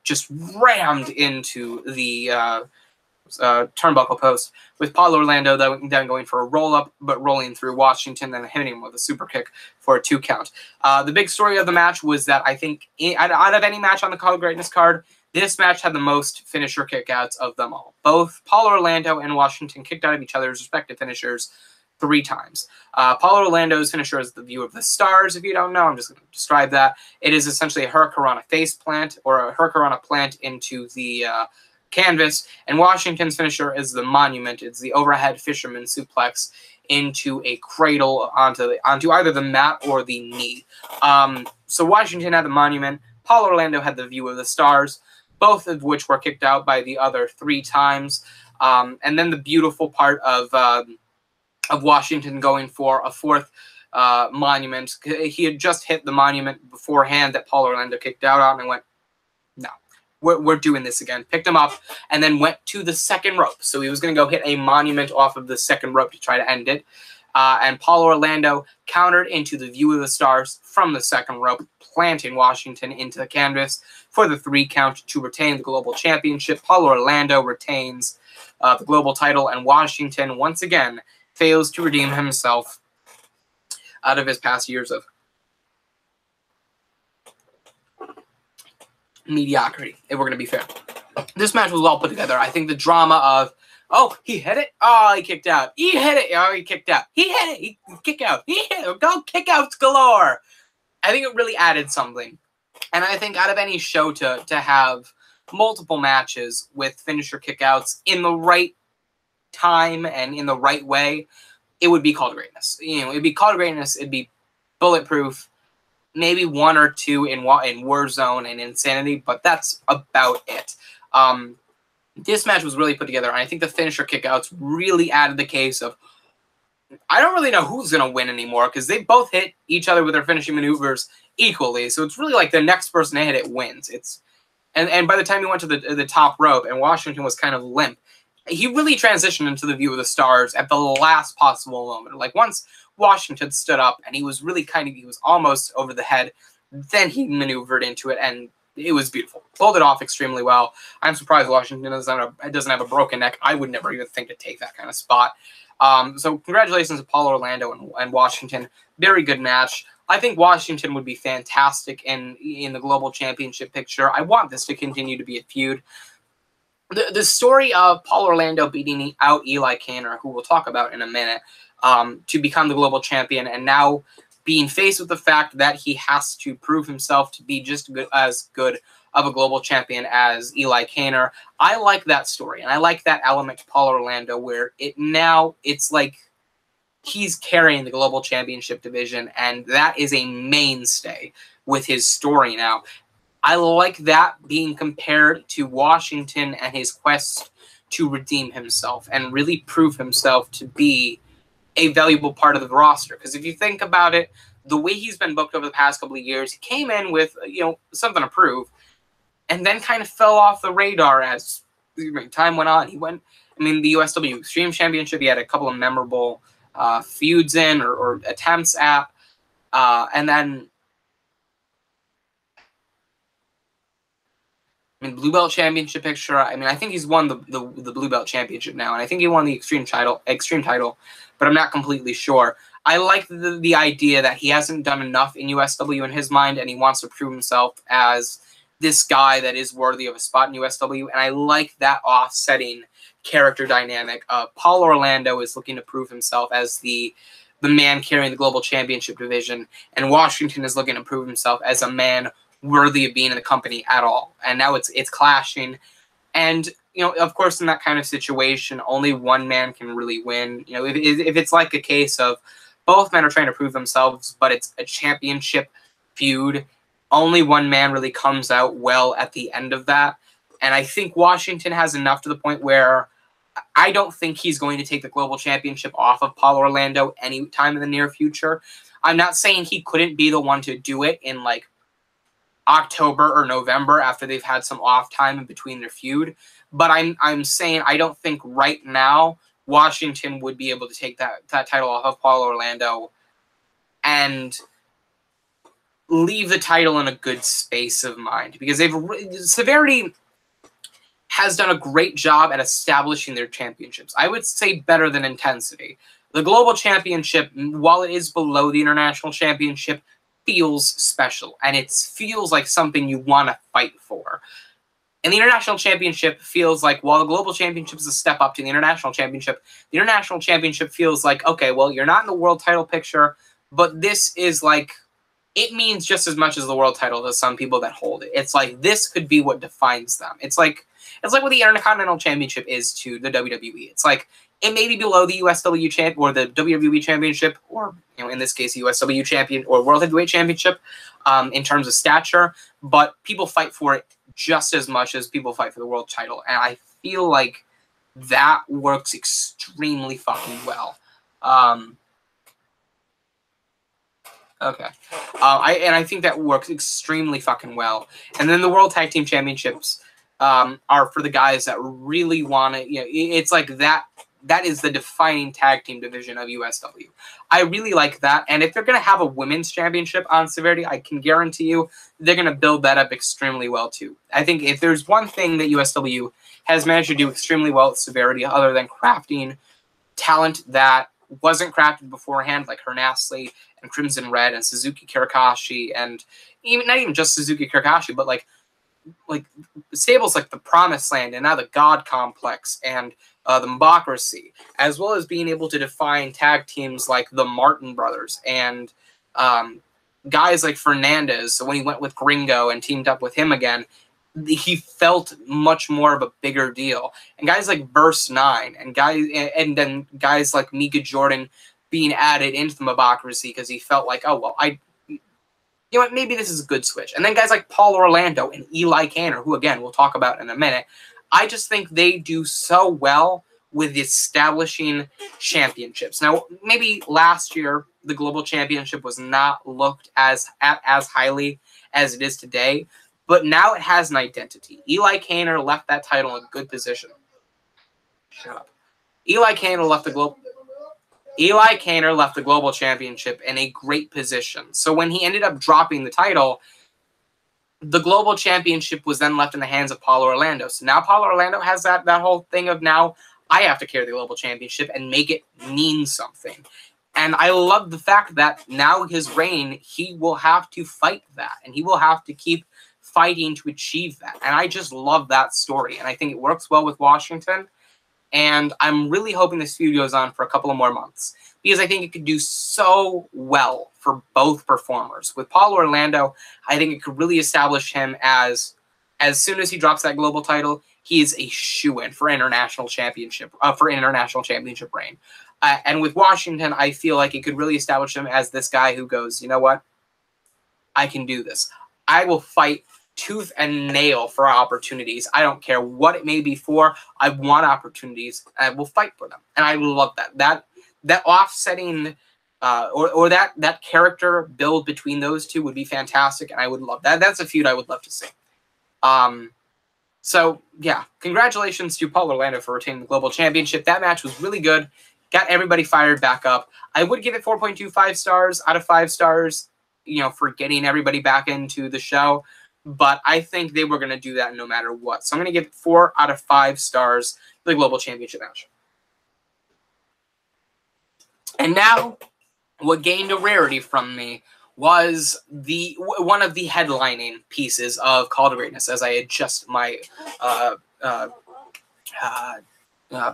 just rammed into the turnbuckle post, with Paul Orlando then going for a roll-up, but rolling through Washington, then hitting him with a super kick for a 2 count. The big story of the match was that I think out of any match on the Call of Greatness card, this match had the most finisher kickouts of them all. Both Paul Orlando and Washington kicked out of each other's respective finishers 3 times. Paul Orlando's finisher is the View of the Stars. If you don't know, I'm just going to describe that. It is essentially a Hurricanrana face plant, or a Hurricanrana plant into the canvas, and Washington's finisher is the Monument. It's the overhead fisherman suplex into a cradle onto either the mat or the knee. So Washington had the Monument. Paul Orlando had the View of the Stars, both of which were kicked out by the other 3 times. And then the beautiful part of Washington going for a 4th Monument. He had just hit the Monument beforehand that Paul Orlando kicked out on and went, no, we're doing this again. Picked him up and then went to the 2nd rope. So he was going to go hit a Monument off of the 2nd rope to try to end it. And Paul Orlando countered into the View of the Stars from the 2nd rope, planting Washington into the canvas for the 3 count to retain the Global Championship. Paul Orlando retains the Global title, and Washington once again fails to redeem himself out of his past years of mediocrity, if we're going to be fair. This match was well put together. I think the drama of, oh, he hit it? Oh, he kicked out. He hit it. Oh, he kicked out. He hit it. He kicked out. He hit it. Go kickouts galore. I think it really added something. And I think out of any show to have multiple matches with finisher kickouts in the right time and in the right way, it would be called greatness. You know, it'd be called greatness. It'd be Bulletproof, maybe one or two in Warzone and Insanity, but that's about it. This match was really put together, and I think the finisher kickouts really added the case of, I don't really know who's going to win anymore, because they both hit each other with their finishing maneuvers equally, so it's really like the next person to hit it wins. And by the time he went to the top rope and Washington was kind of limp, he really transitioned into the view of the stars at the last possible moment. Like, once Washington stood up and he was really he was almost over the head, then he maneuvered into it, and it was beautiful. Pulled it off extremely well. I'm surprised Washington doesn't have a broken neck. I would never even think to take that kind of spot. So congratulations to Paul Orlando and Washington. Very good match. I think Washington would be fantastic in the global championship picture. I want this to continue to be a feud. The story of Paul Orlando beating out Eli Kanner, who we'll talk about in a minute, to become the global champion, and now being faced with the fact that he has to prove himself to be just as good of a global champion as Eli Kanner. I like that story, and I like that element to Paul Orlando, where it's like he's carrying the global championship division, and that is a mainstay with his story now. I like that being compared to Washington and his quest to redeem himself and really prove himself to be a valuable part of the roster. Because if you think about it, the way he's been booked over the past couple of years, he came in with, something to prove, and then kind of fell off the radar as time went on. The USW Extreme Championship, he had a couple of memorable feuds in or attempts at, and then Blue Belt Championship picture. I think he's won the Blue Belt Championship now, and I think he won the Extreme title, but I'm not completely sure. I like the idea that he hasn't done enough in USW in his mind, and he wants to prove himself as this guy that is worthy of a spot in USW, and I like that offsetting character dynamic. Paul Orlando is looking to prove himself as the man carrying the global championship division, and Washington is looking to prove himself as a man worthy of being in the company at all. And now it's clashing. And, of course, in that kind of situation, only one man can really win. If it's like a case of both men are trying to prove themselves, but it's a championship feud, only one man really comes out well at the end of that. And I think Washington has enough to the point where I don't think he's going to take the global championship off of Paul Orlando anytime in the near future. I'm not saying he couldn't be the one to do it in, like, October or November after they've had some off time in between their feud. But I'm saying I don't think right now Washington would be able to take that title off of Paul Orlando and leave the title in a good space of mind, because Severity has done a great job at establishing their championships. I would say better than Intensity. The global championship, while it is below the international championship, feels special, and it feels like something you want to fight for. And the international championship feels like, while the global championship is a step up to the international championship feels like, okay, well, you're not in the world title picture, but this is like, it means just as much as the world title to some people that hold it. It's like, this could be what defines them. It's like what the Intercontinental Championship is to the WWE. It's like, it may be below the USW champ or the WWE Championship, or in this case, USW Champion or World Heavyweight Championship, in terms of stature. But people fight for it just as much as people fight for the world title, and I feel like that works extremely fucking well. Okay, I think that works extremely fucking well. And then the World Tag Team Championships are for the guys that really want to. It's like that. That is the defining tag team division of USW. I really like that. And if they're going to have a women's championship on Severity, I can guarantee you they're going to build that up extremely well, too. I think if there's one thing that USW has managed to do extremely well at Severity, other than crafting talent that wasn't crafted beforehand, like Hernastly and Crimson Red and Suzuki Kirikashi, and not even just Suzuki Kirikashi, but like stables like the Promised Land and now the God Complex and the Mbocracy, as well as being able to define tag teams like the Martin Brothers and guys like Fernandez, so when he went with Gringo and teamed up with him again, he felt much more of a bigger deal. And guys like Verse 9 and then guys like Mika Jordan being added into the Mobocracy because he felt like, oh, well, you know what, maybe this is a good switch. And then guys like Paul Orlando and Eli Canner, who, again, we'll talk about in a minute, I just think they do so well with establishing championships. Now, maybe last year, the Global Championship was not looked as highly as it is today, but now it has an identity. Eli Canner left that title in a good position. Shut up. Eli Canner left the Global Championship in a great position. So when he ended up dropping the title, the Global Championship was then left in the hands of Paul Orlando. So now Paul Orlando has that whole thing of now I have to carry the Global Championship and make it mean something. And I love the fact that now his reign, he will have to fight that. And he will have to keep fighting to achieve that. And I just love that story. And I think it works well with Washington. And I'm really hoping this feud goes on for a couple of more months, because I think it could do so well for both performers. With Paul Orlando, I think it could really establish him as soon as he drops that global title, he is a shoo-in for international championship reign. And with Washington, I feel like it could really establish him as this guy who goes, you know what? I can do this. I will fight tooth and nail for opportunities. I don't care what it may be for. I want opportunities. I will fight for them. And I love that. That offsetting or that character build between those two would be fantastic, and I would love that. That's a feud I would love to see. So, yeah, congratulations to Paul Orlando for retaining the Global Championship. That match was really good. Got everybody fired back up. I would give it 4.25 stars out of 5 stars, you know, for getting everybody back into the show. But I think they were going to do that no matter what. So I'm going to give it 4 out of 5 stars for the Global Championship match. And now, what gained a rarity from me was one of the headlining pieces of Call to Greatness as I adjust my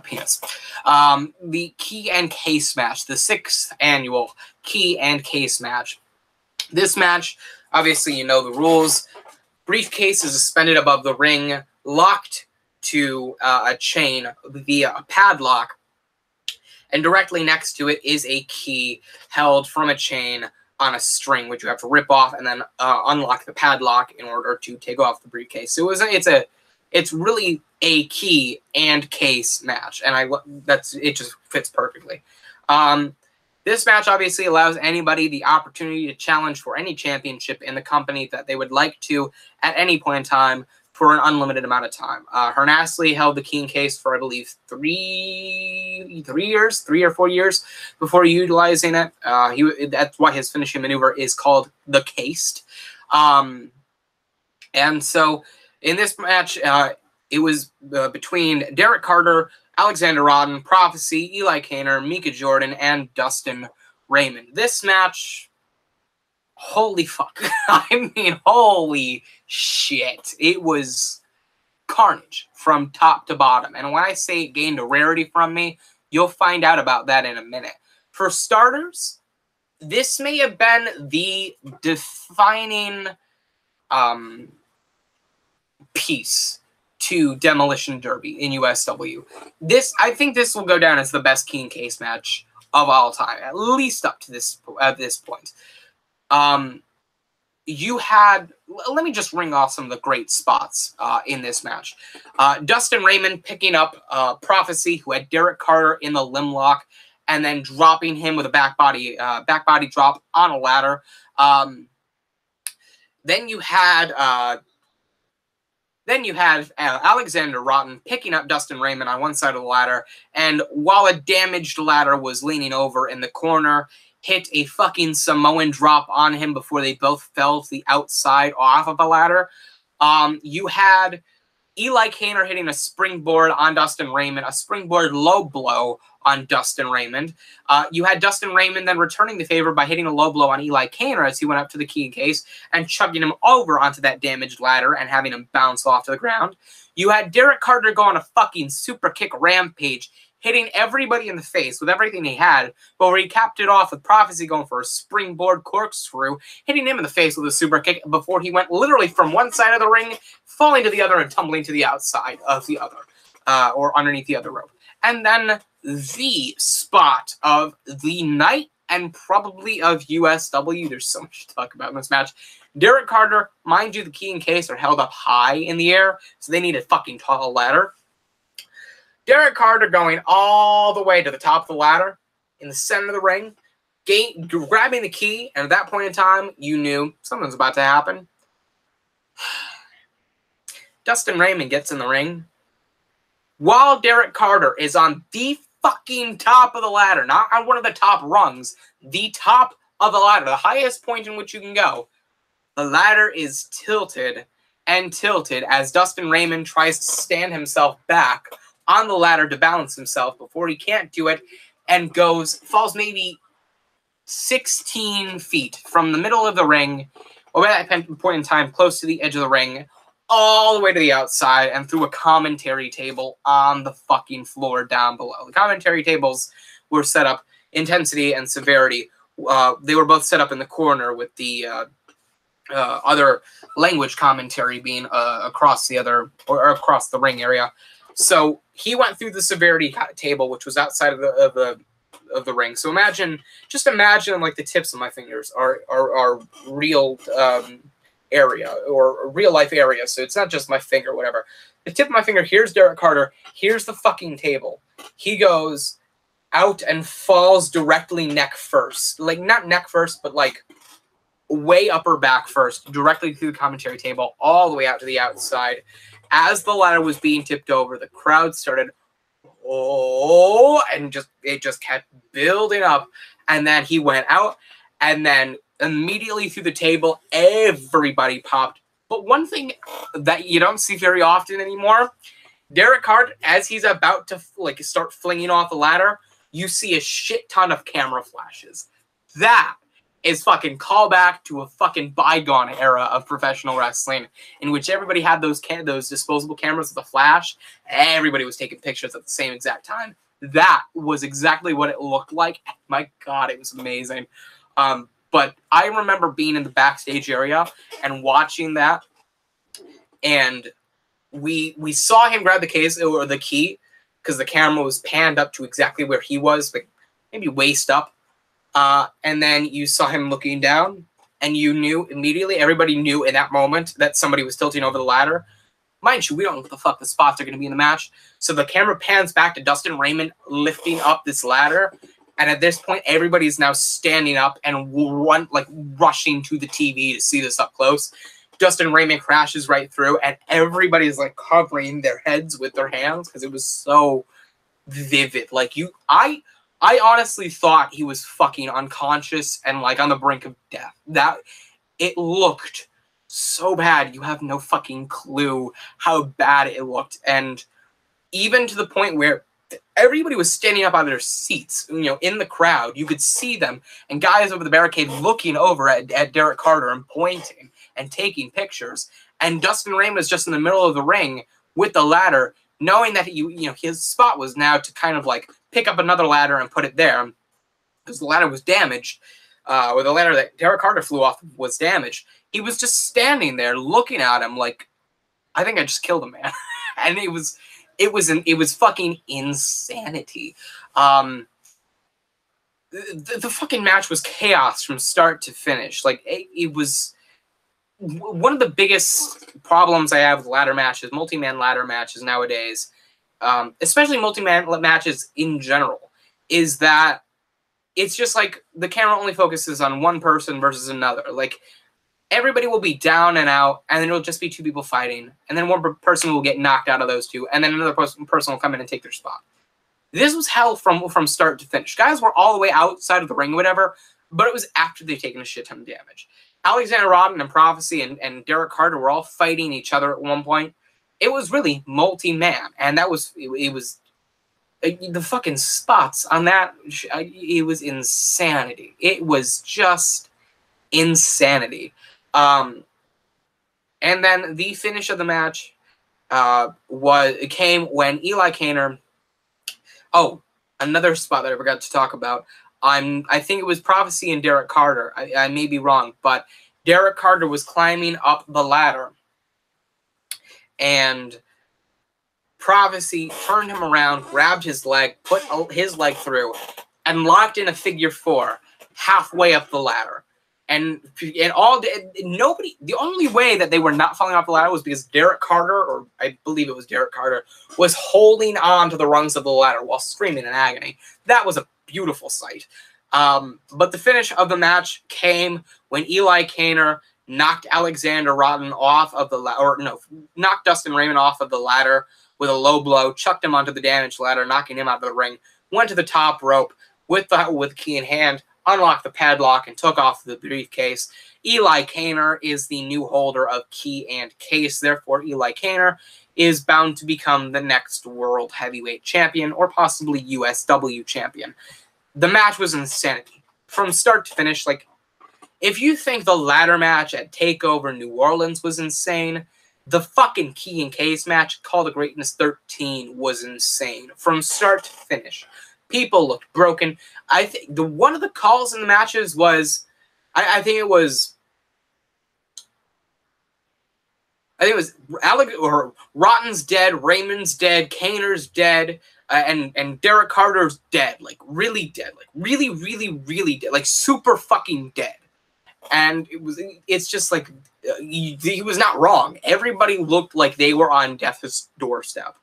penis. The Key and Case match, the 6th annual Key and Case match. This match, obviously you know the rules. Briefcase is suspended above the ring, locked to a chain via a padlock, and directly next to it is a key held from a chain on a string, which you have to rip off and then unlock the padlock in order to take off the briefcase. So it's really a key and case match, and it just fits perfectly. This match obviously allows anybody the opportunity to challenge for any championship in the company that they would like to at any point in time for an unlimited amount of time. Hernastly held the Key and Case for, I believe, 3 or 4 years before utilizing it. That's why his finishing maneuver is called the Cased. And so in this match, it was between Derek Carter, Alexander Rodden, Prophecy, Eli Canner, Mika Jordan, and Dustin Raymond. This match, holy fuck. I mean, holy shit. It was carnage from top to bottom. And when I say it gained a rarity from me, you'll find out about that in a minute. For starters, this may have been the defining piece to Demolition Derby in USW. I think this will go down as the best Key and Case match of all time, at least up to this point. You had, let me just ring off some of the great spots in this match. Dustin Raymond picking up Prophecy, who had Derek Carter in the limb lock, and then dropping him with a back body drop on a ladder. Then you had Alexander Rodden picking up Dustin Raymond on one side of the ladder, and while a damaged ladder was leaning over in the corner, hit a fucking Samoan drop on him before they both fell to the outside off of a ladder. You had Eli Canner hitting a springboard on Dustin Raymond, a springboard low blow on Dustin Raymond. You had Dustin Raymond then returning the favor by hitting a low blow on Eli Canner as he went up to the Key and Case and chugging him over onto that damaged ladder and having him bounce off to the ground. You had Derek Carter go on a fucking super kick rampage, hitting everybody in the face with everything he had, but where he capped it off with Prophecy going for a springboard corkscrew, hitting him in the face with a super kick before he went literally from one side of the ring, falling to the other and tumbling to the outside of the other, or underneath the other rope. And then the spot of the night and probably of USW. There's so much to talk about in this match. Derek Carter, mind you, the key and case are held up high in the air, so they need a fucking tall ladder. Derek Carter going all the way to the top of the ladder, in the center of the ring, grabbing the key, and at that point in time, you knew something's about to happen. Dustin Raymond gets in the ring, while Derek Carter is on the fucking top of the ladder, not on one of the top rungs, the top of the ladder, the highest point in which you can go. The ladder is tilted and tilted as Dustin Raymond tries to stand himself back on the ladder to balance himself before he can't do it and falls maybe 16 feet from the middle of the ring, or at that point in time, close to the edge of the ring, all the way to the outside and through a commentary table on the fucking floor down below. The commentary tables were set up, intensity and severity. They were both set up in the corner with the other language commentary being across the other, or across the ring area. So he went through the severity table, which was outside of the ring. So just imagine like the tips of my fingers are real area, or a real life area. So it's not just my finger, whatever. The tip of my finger, here's Derek Carter, here's the fucking table. He goes out and falls directly neck first. Like, not neck first, but like way upper back first, directly through the commentary table, all the way out to the outside. As the ladder was being tipped over, the crowd started, oh, and it just kept building up. And then he went out, and then immediately through the table, everybody popped. But one thing that you don't see very often anymore, Derek Carter, as he's about to like start flinging off the ladder, you see a shit ton of camera flashes. That is fucking callback to a fucking bygone era of professional wrestling, in which everybody had those disposable cameras with a flash. Everybody was taking pictures at the same exact time. That was exactly what it looked like. My God, it was amazing. But I remember being in the backstage area and watching that, and we saw him grab the case or the key, because the camera was panned up to exactly where he was, like maybe waist up. And then you saw him looking down, and you knew immediately, everybody knew in that moment that somebody was tilting over the ladder. Mind you, we don't know what the fuck the spots are going to be in the match. So the camera pans back to Dustin Raymond lifting up this ladder. And at this point, everybody's now standing up and rushing to the TV to see this up close. Dustin Raymond crashes right through, and everybody's like covering their heads with their hands because it was so vivid. Like, I honestly thought he was fucking unconscious and like on the brink of death. That it looked so bad. You have no fucking clue how bad it looked. And even to the point where everybody was standing up out of their seats, in the crowd. You could see them, and guys over the barricade looking over at Derek Carter and pointing and taking pictures. And Dustin Raymond was just in the middle of the ring with the ladder, knowing that his spot was now to kind of like pick up another ladder and put it there, because the ladder was damaged, or the ladder that Derek Carter flew off was damaged. He was just standing there looking at him like, I think I just killed him, man. And it was fucking insanity. The fucking match was chaos from start to finish. Like, it was one of the biggest problems I have with ladder matches, multi-man ladder matches nowadays, especially multi-man matches in general, is that it's just like the camera only focuses on one person versus another. Like, everybody will be down and out, and then it'll just be two people fighting, and then one person will get knocked out of those two, and then another person will come in and take their spot. This was hell from start to finish. Guys were all the way outside of the ring, whatever, but it was after they'd taken a shit ton of damage. Alexander Rodden and Prophecy and Derek Carter were all fighting each other at one point. It was really multi-man, and it was the fucking spots on that. It was insanity. It was just insanity. And then the finish of the match came when Eli Kaner Oh, another spot that I forgot to talk about. I think it was Prophecy and Derek Carter. I may be wrong, but Derek Carter was climbing up the ladder, and Prophecy turned him around, grabbed his leg, put his leg through, and locked in a figure 4 halfway up the ladder. And nobody. The only way that they were not falling off the ladder was because Derek Carter, or I believe it was Derek Carter, was holding on to the rungs of the ladder while screaming in agony. That was a beautiful sight. But the finish of the match came when Eli Kaner knocked Alexander Rotten off of the knocked Dustin Raymond off of the ladder with a low blow, chucked him onto the damaged ladder, knocking him out of the ring. Went to the top rope with the key in hand, unlocked the padlock, and took off the briefcase. Eli Kaner is the new holder of key and case. Therefore, Eli Kaner is bound to become the next World Heavyweight Champion, or possibly USW Champion. The match was insanity. From start to finish, like, if you think the ladder match at TakeOver New Orleans was insane, the fucking key and case match, Call to Greatness 13, was insane. From start to finish. People looked broken. I think one of the calls in the matches was, I think it was Rotten's dead, Raymond's dead, Kaner's dead, and Derek Carter's dead, like really dead, like really, really, really dead, like super fucking dead. And it's just like he was not wrong. Everybody looked like they were on death's doorstep.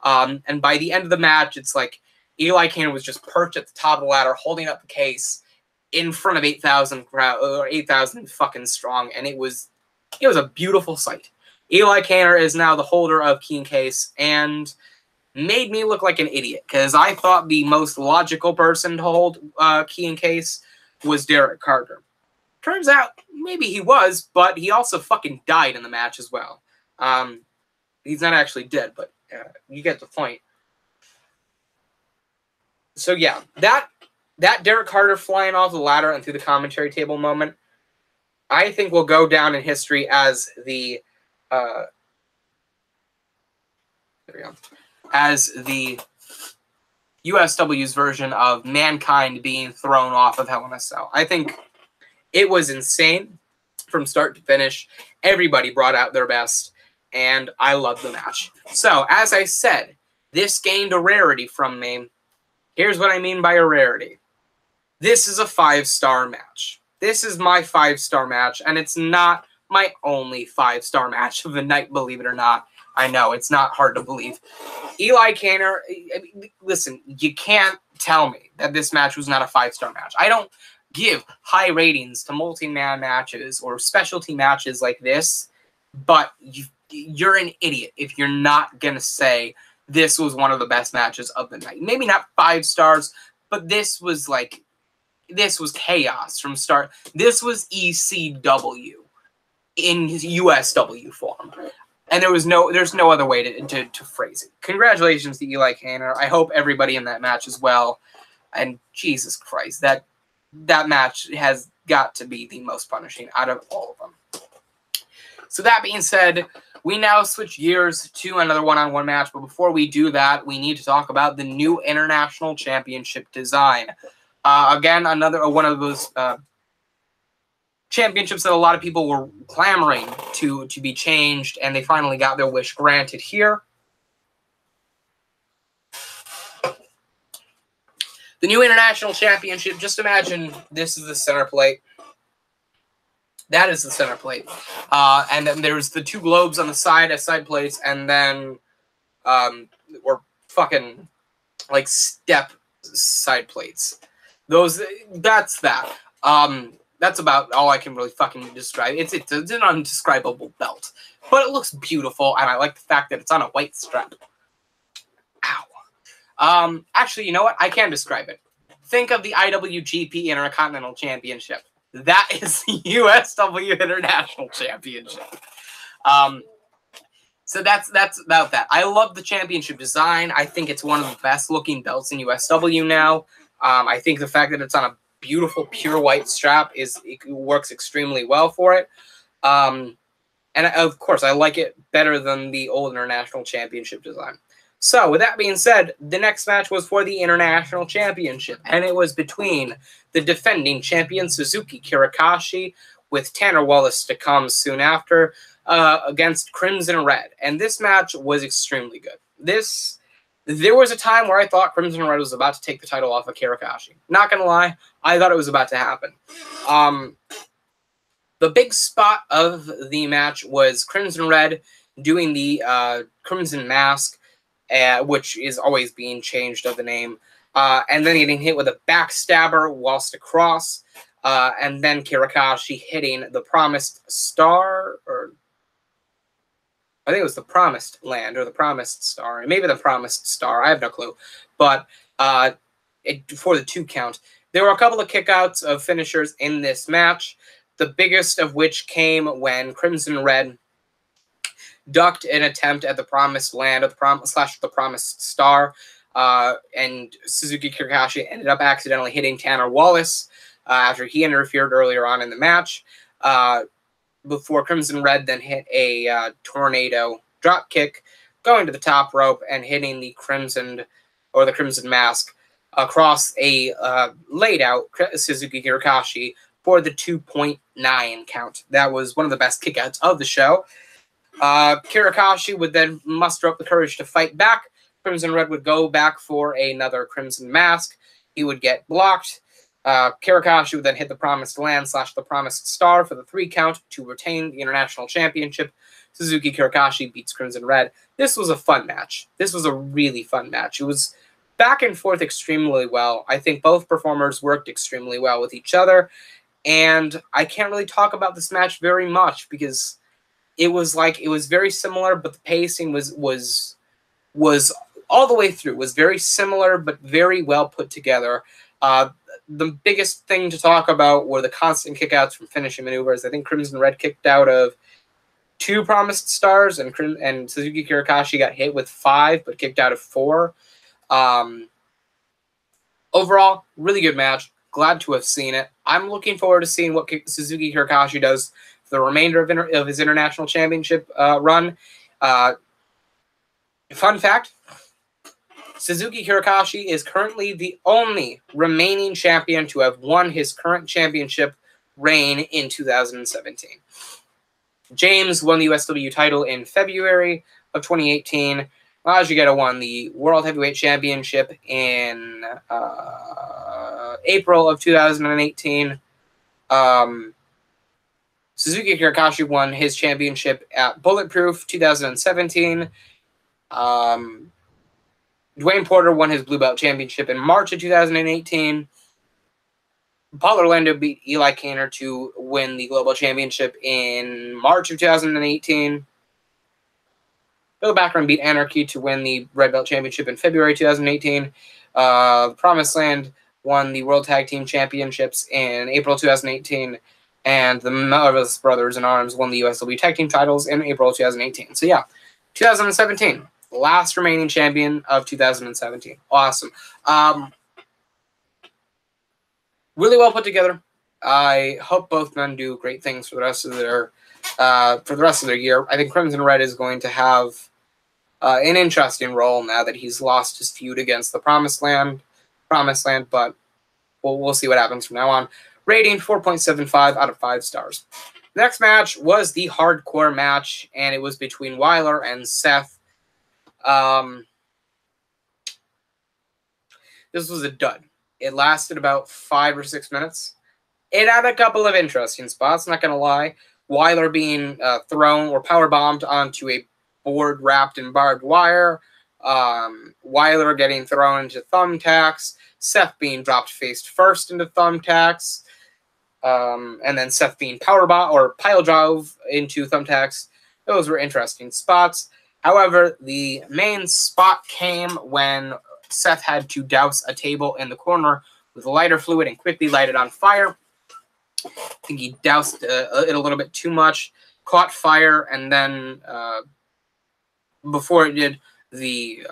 And by the end of the match, it's like Eli Kaner was just perched at the top of the ladder, holding up the case in front of 8,000 crowd, or 8,000 fucking strong, and it was a beautiful sight. Eli Kaner is now the holder of key and case, and made me look like an idiot, because I thought the most logical person to hold key and case was Derek Carter. Turns out, maybe he was, but he also fucking died in the match as well. He's not actually dead, but you get the point. So yeah, that Derek Carter flying off the ladder and through the commentary table moment, I think will go down in history as the USW's version of Mankind being thrown off of Hell in a Cell. I think it was insane from start to finish. Everybody brought out their best, and I loved the match. So, as I said, this gained a rarity from me. Here's what I mean by a rarity. This is a 5-star match. This is my 5-star match, and it's not my only 5-star match of the night, believe it or not. I know, it's not hard to believe. Eli Kaner, I mean, listen, you can't tell me that this match was not a 5-star match. I don't give high ratings to multi-man matches or specialty matches like this, but you're an idiot if you're not going to say this was one of the best matches of the night. Maybe not 5 stars, but this was chaos from start. This was ECW in USW form. And there's no other way to phrase it. Congratulations to Eli Kaner. I hope everybody in that match as well. And Jesus Christ, that match has got to be the most punishing out of all of them. So that being said, we now switch gears to another one-on-one match. But before we do that, we need to talk about the new International Championship Design. Again, another one of those championships that a lot of people were clamoring to be changed, and they finally got their wish granted here. The new International Championship, just imagine this is the center plate. That is the center plate. And then there's the 2 globes on the side as side plates, and then or fucking like step side plates. That's that. That's about all I can really fucking describe. It's an undescribable belt, but it looks beautiful, and I like the fact that it's on a white strap. Ow. Actually, you know what? I can describe it. Think of the IWGP Intercontinental Championship. That is the USW International Championship. So that's about that. I love the championship design. I think it's one of the best looking belts in USW now. I think the fact that it's on a beautiful pure white strap works extremely well for it. And of course, I like it better than the old International Championship design. So, with that being said, the next match was for the International Championship, and it was between the defending champion Suzuki Kirakashi, with Tanner Wallace to come soon after, against Crimson Red. And this match was extremely good. There was a time where I thought Crimson Red was about to take the title off of Kirakashi. Not gonna lie, I thought it was about to happen. The big spot of the match was Crimson Red doing the Crimson Mask, which is always being changed of the name, and then getting hit with a backstabber whilst across, and then Kirakashi hitting the Promised Star, or I think it was the Promised Land or the Promised Star, maybe the Promised Star, I have no clue, but for the 2 count. There were a couple of kickouts of finishers in this match, the biggest of which came when Crimson Red ducked an attempt at the Promised Land or the Promised Star, and Suzuki Kirakashi ended up accidentally hitting Tanner Wallace after he interfered earlier on in the match, before Crimson Red then hit a tornado drop kick, going to the top rope and hitting the Crimson Mask across a laid out Suzuki Kirakashi for the 2.9 count. That was one of the best kickouts of the show. Kirakashi would then muster up the courage to fight back. Crimson Red would go back for another Crimson Mask. He would get blocked. Kirakashi would then hit the Promised Land / the Promised Star for the 3 count to retain the International Championship. Suzuki Kirakashi beats Crimson Red. This was a fun match. This was a really fun match. It was back and forth extremely well. I think both performers worked extremely well with each other. And I can't really talk about this match very much because it was very similar, but the pacing was all the way through. It was very similar, but very well put together. The biggest thing to talk about were the constant kickouts from finishing maneuvers. I think Crimson Red kicked out of 2 Promised Stars, and Suzuki Kirakashi got hit with 5, but kicked out of 4. Overall, really good match. Glad to have seen it. I'm looking forward to seeing what Suzuki Kirakashi does for the remainder of his International Championship run. Fun fact, Suzuki Kirakashi is currently the only remaining champion to have won his current championship reign in 2017. James won the USW title in February of 2018. Majigeta won the World Heavyweight Championship in April of 2018. Suzuki Kirakashi won his championship at Bulletproof 2017. Dwayne Porter won his Blue Belt Championship in March of 2018. Paul Orlando beat Eli Kaner to win the Global Championship in March of 2018. Bill Backrun beat Anarchy to win the Red Belt Championship in February 2018. Promised Land won the World Tag Team Championships in April 2018. And the Marvelous Brothers in Arms won the USW Tag Team titles in April 2018. So yeah, 2017. Last remaining champion of 2017. Awesome. Really well put together. I hope both men do great things for the rest of their year. I think Crimson Red is going to have an interesting role now that he's lost his feud against the Promised Land, but we'll see what happens from now on. Rating 4.75 out of 5 stars. The next match was the hardcore match, and it was between Wyler and Seth. This was a dud. It lasted about 5 or 6 minutes. It had a couple of interesting spots, not going to lie. Wyler being thrown or powerbombed onto a board wrapped in barbed wire. Wyler getting thrown into thumbtacks. Seth being dropped face first into thumbtacks. And then Seth being powerbomb or pile drove into thumbtacks. Those were interesting spots. However, the main spot came when Seth had to douse a table in the corner with lighter fluid and quickly light it on fire. I think he doused it a little bit too much, caught fire, and then before it did, the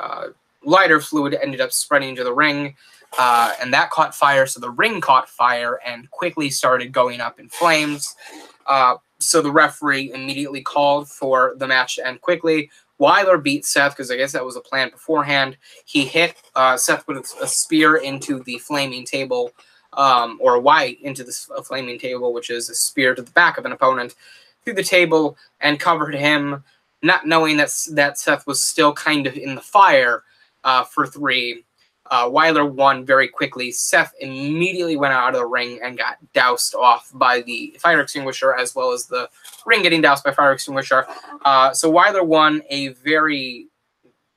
lighter fluid ended up spreading into the ring, and that caught fire, so the ring caught fire and quickly started going up in flames. So the referee immediately called for the match to end quickly. Wyler beat Seth, because I guess that was a plan beforehand. He hit Seth with a spear into the flaming table, or Y into the flaming table, which is a spear to the back of an opponent, through the table, and covered him, not knowing that Seth was still kind of in the fire for 3. Wyler won very quickly. Seth immediately went out of the ring and got doused off by the fire extinguisher, as well as the ring getting doused by fire extinguisher. So Wyler won a very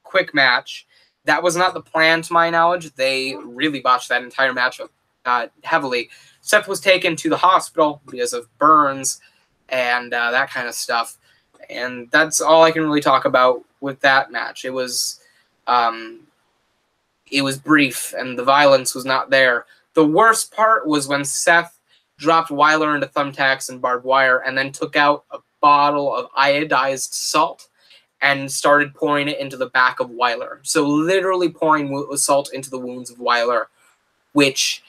quick match. That was not the plan, to my knowledge. They really botched that entire match heavily. Seth was taken to the hospital because of burns and that kind of stuff. And that's all I can really talk about with that match. It was brief, and the violence was not there. The worst part was when Seth dropped Wyler into thumbtacks and barbed wire and then took out a bottle of iodized salt and started pouring it into the back of Wyler. So literally pouring salt into the wounds of Wyler, which,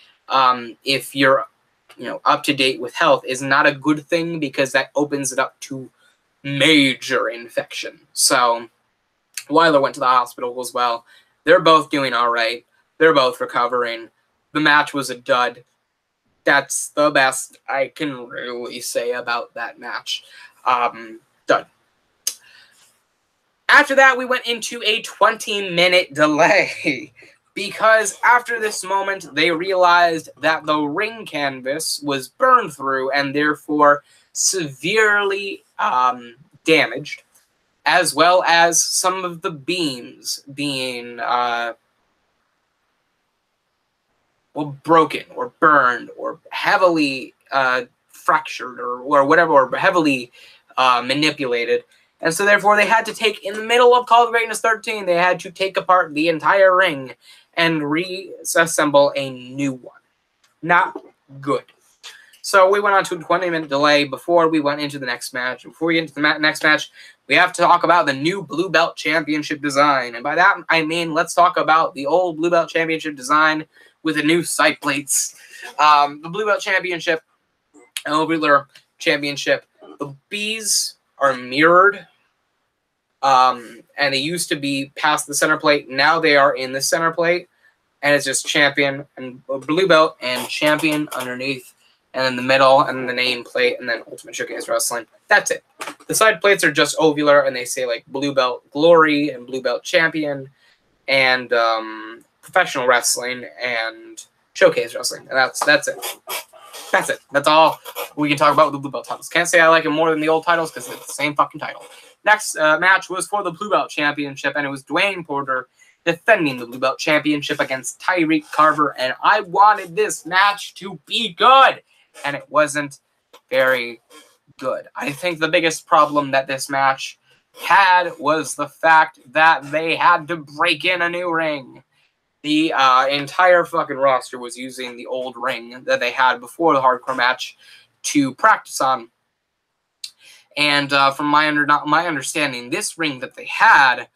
if you're up to date with health, is not a good thing, because that opens it up to major infection. So Wyler went to the hospital as well. They're both doing all right. They're both recovering. The match was a dud. That's the best I can really say about that match. Dud. After that, we went into a 20-minute delay, because after this moment, they realized that the ring canvas was burned through and therefore severely damaged, as well as some of the beams being broken or burned or heavily fractured or whatever, or heavily manipulated. And so therefore they had to take, in the middle of Call of Greatness 13, they had to take apart the entire ring and reassemble a new one. Not good. So we went on to a 20-minute delay before we went into the next match. Before we get into the next match, we have to talk about the new Blue Belt Championship design. And by that, I mean, let's talk about the old Blue Belt Championship design with the new side plates. The Blue Belt Championship and the Wyler Championship, the B's are mirrored. And they used to be past the center plate. Now they are in the center plate. And it's just champion and Blue Belt and champion underneath. And in the middle, and then the name plate, and then Ultimate Showcase Wrestling. That's it. The side plates are just ovular, and they say like Blue Belt Glory and Blue Belt Champion, and Professional Wrestling and Showcase Wrestling. And that's it. That's it. That's all we can talk about with the Blue Belt titles. Can't say I like it more than the old titles, because it's the same fucking title. Next match was for the Blue Belt Championship, and it was Dwayne Porter defending the Blue Belt Championship against Tyreek Carver, and I wanted this match to be good. And it wasn't very good. I think the biggest problem that this match had was the fact that they had to break in a new ring. The entire fucking roster was using the old ring that they had before the hardcore match to practice on. And from my understanding, this ring that they had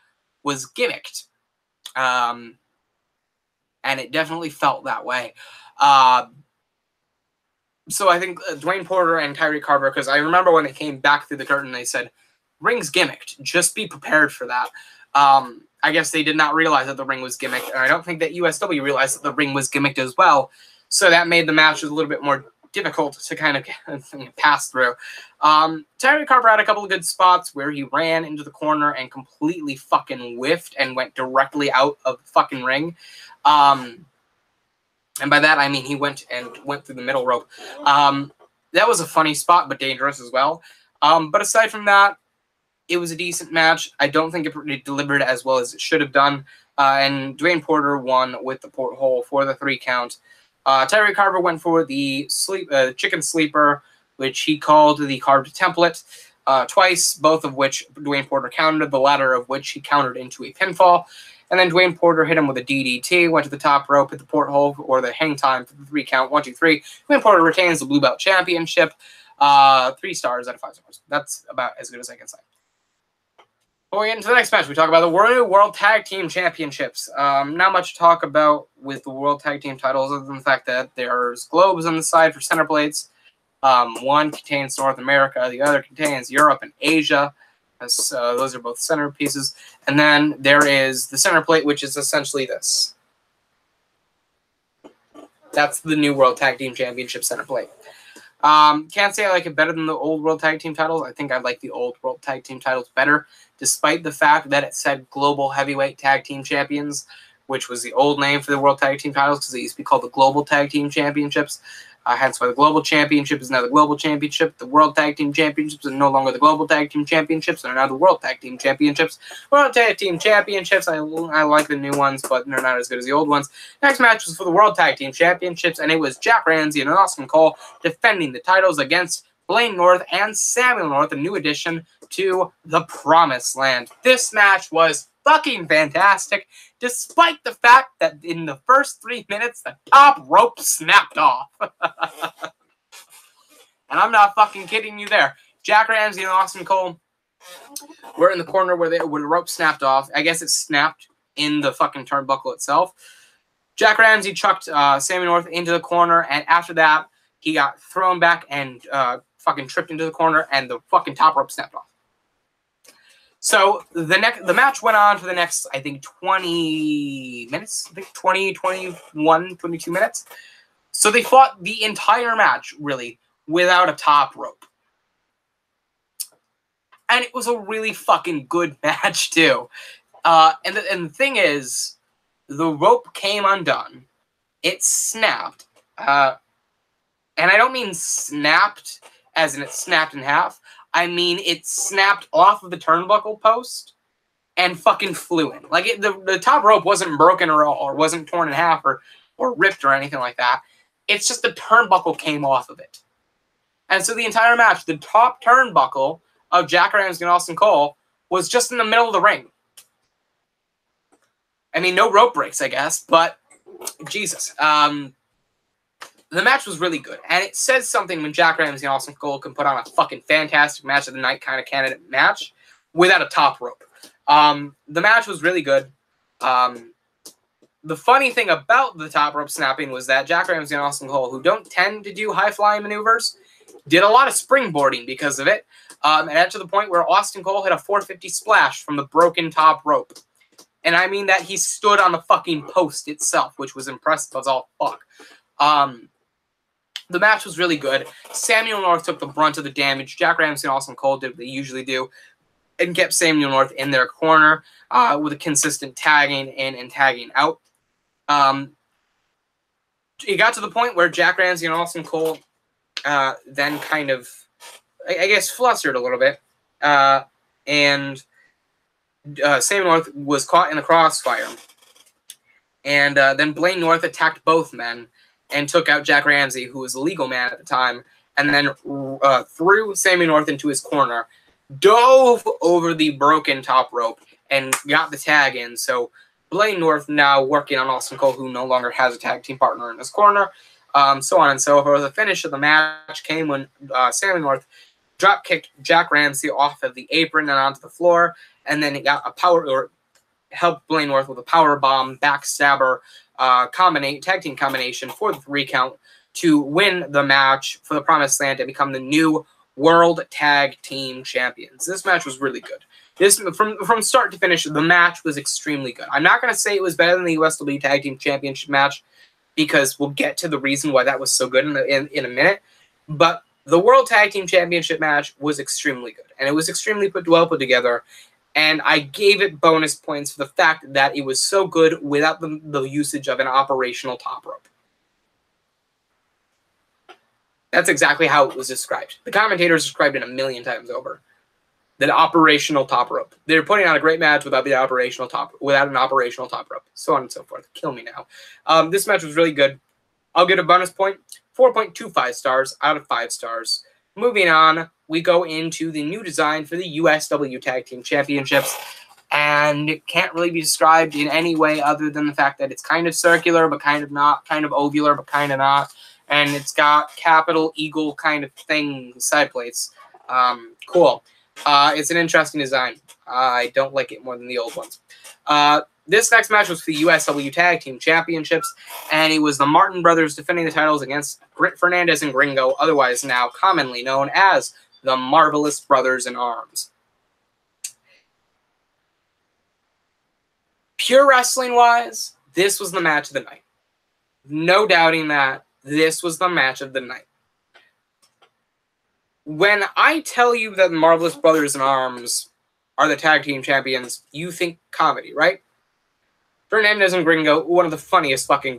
was gimmicked. And it definitely felt that way. So I think Dwayne Porter and Tyreek Carver, because I remember when they came back through the curtain, they said, ring's gimmicked. Just be prepared for that. I guess they did not realize that the ring was gimmicked, and I don't think that USW realized that the ring was gimmicked as well. So that made the match a little bit more difficult to kind of pass through. Tyreek Carver had a couple of good spots where he ran into the corner and completely fucking whiffed and went directly out of the fucking ring. And by that, I mean he went through the middle rope. That was a funny spot, but dangerous as well. But aside from that, it was a decent match. I don't think it delivered as well as it should have done. And Dwayne Porter won with the porthole for the 3 count. Tyreek Carver went for the chicken sleeper, which he called the carved template twice, both of which Dwayne Porter countered, the latter of which he countered into a pinfall. And then Dwayne Porter hit him with a DDT, went to the top rope, hit the porthole, or the hang time for the 3 count, 1, 2, 3. Dwayne Porter retains the Blue Belt Championship, 3 stars out of 5 stars. That's about as good as I can say. Before we get into the next match, we talk about the World Tag Team Championships. Not much to talk about with the World Tag Team titles, other than the fact that there's globes on the side for center plates. One contains North America, the other contains Europe and Asia. Those are both centerpieces. And then there is the center plate, which is essentially this. That's the new World Tag Team Championship center plate. Can't say I like it better than the old World Tag Team titles. I think I like the old World Tag Team titles better, despite the fact that it said Global Heavyweight Tag Team Champions, which was the old name for the World Tag Team titles because they used to be called the Global Tag Team Championships. Hence why the Global Championship is now the Global Championship. The World Tag Team Championships are no longer the Global Tag Team Championships. They're now the World Tag Team Championships. World Tag Team Championships, I like the new ones, but they're not as good as the old ones. Next match was for the World Tag Team Championships, and it was Jack Ramsey and Austin Cole defending the titles against Blaine North and Samuel North, a new addition to the Promised Land. This match was fucking fantastic, despite the fact that in the first 3 minutes, the top rope snapped off. And I'm not fucking kidding you there. Jack Ramsey and Austin Cole were in the corner where the rope snapped off. I guess it snapped in the fucking turnbuckle itself. Jack Ramsey chucked Sammy North into the corner, and after that, he got thrown back and fucking tripped into the corner, and the fucking top rope snapped off. So the match went on for the next, I think, 20 minutes. I think 20, 21, 22 minutes. So they fought the entire match, really, without a top rope. And it was a really fucking good match, too. And the thing is, the rope came undone. It snapped. And I don't mean snapped as in it snapped in half. I mean, it snapped off of the turnbuckle post and fucking flew in. Like, the top rope wasn't broken or wasn't torn in half or ripped or anything like that. It's just the turnbuckle came off of it. And so the entire match, the top turnbuckle of Jack Ramsey and Austin Cole was just in the middle of the ring. I mean, no rope breaks, I guess, but Jesus. The match was really good, and it says something when Jack Ramsey and Austin Cole can put on a fucking fantastic match of the night kind of candidate match without a top rope. The match was really good. The funny thing about the top rope snapping was that Jack Ramsey and Austin Cole, who don't tend to do high-flying maneuvers, did a lot of springboarding because of it, and that to the point where Austin Cole hit a 450 splash from the broken top rope. And I mean that he stood on the fucking post itself, which was impressive as all fuck. The match was really good. Samuel North took the brunt of the damage. Jack Ramsey and Austin Cole did what they usually do and kept Samuel North in their corner with a consistent tagging in and tagging out. It got to the point where Jack Ramsey and Austin Cole then kind of, I guess, flustered a little bit. And Samuel North was caught in the crossfire. And then Blaine North attacked both men and took out Jack Ramsey, who was a legal man at the time, and then threw Sammy North into his corner, dove over the broken top rope, and got the tag in. So Blaine North now working on Austin Cole, who no longer has a tag team partner in his corner, so on and so forth. The finish of the match came when Sammy North drop-kicked Jack Ramsey off of the apron and onto the floor, and then he got helped Blaine North with a power bomb, backstabber, tag team combination for the 3 count to win the match for the Promised Land and become the new World Tag Team Champions. This match was really good. This from start to finish, the match was extremely good. I'm not going to say it was better than the USW Tag Team Championship match because we'll get to the reason why that was so good in a minute. But the World Tag Team Championship match was extremely good, and it was extremely well put together. And I gave it bonus points for the fact that it was so good without the usage of an operational top rope. That's exactly how it was described. The commentators described it 1,000,000 times over. The operational top rope. They're putting on a great match without an operational top rope. So on and so forth. Kill me now. This match was really good. I'll get a bonus point. 4.25 stars out of 5 stars. Moving on, we go into the new design for the USW Tag Team Championships, and it can't really be described in any way other than the fact that it's kind of circular, but kind of not, kind of ovular, but kind of not, and it's got capital eagle kind of thing, side plates. Cool. It's an interesting design. I don't like it more than the old ones. This next match was for the USW Tag Team Championships, and it was the Martin brothers defending the titles against Grit Fernandez and Gringo, otherwise now commonly known as the Marvelous Brothers in Arms. Pure wrestling-wise, this was the match of the night. No doubting that this was the match of the night. When I tell you that the Marvelous Brothers in Arms are the tag team champions, you think comedy, right? Fernandez and Gringo, one of the funniest fucking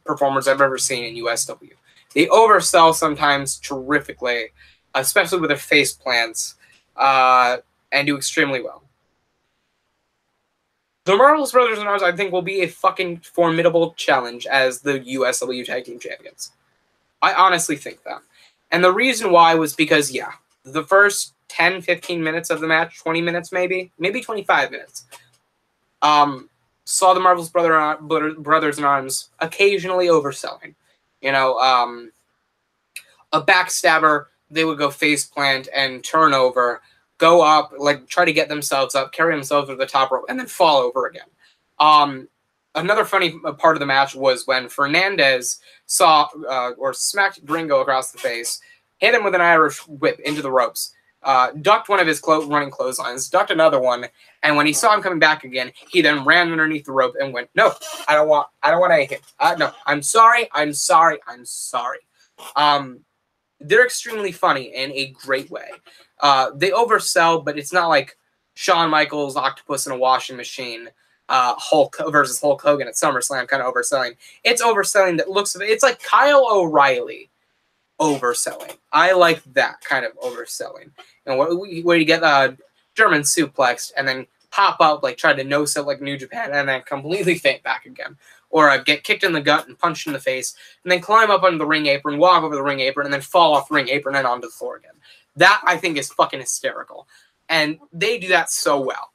performers I've ever seen in USW. They oversell sometimes terrifically, especially with their face plants, and do extremely well. The Marvelous Brothers in Arms, I think, will be a fucking formidable challenge as the USW Tag Team Champions. I honestly think that. And the reason why was because, yeah, the first 10, 15 minutes of the match, 20 minutes maybe 25 minutes, saw the Marvelous Brothers in Arms occasionally overselling. You know, a backstabber, they would go face plant and turn over, go up, like try to get themselves up, carry themselves to the top rope, and then fall over again. Another funny part of the match was when Fernandez saw or smacked Gringo across the face, hit him with an Irish whip into the ropes, ducked one of his running clotheslines, ducked another one, and when he saw him coming back again, he then ran underneath the rope and went, "No, I don't want anything. No, I'm sorry. They're extremely funny in a great way. They oversell, but it's not like Shawn Michaels, Octopus in a washing machine, Hulk versus Hulk Hogan at SummerSlam kind of overselling. It's overselling that looks, it's like Kyle O'Reilly overselling. I like that kind of overselling. And where you get German suplexed and then pop up, like try to no-sell like New Japan and then completely faint back again. Or get kicked in the gut and punched in the face, and then climb up under the ring apron, walk over the ring apron, and then fall off the ring apron and onto the floor again. That, I think, is fucking hysterical. And they do that so well.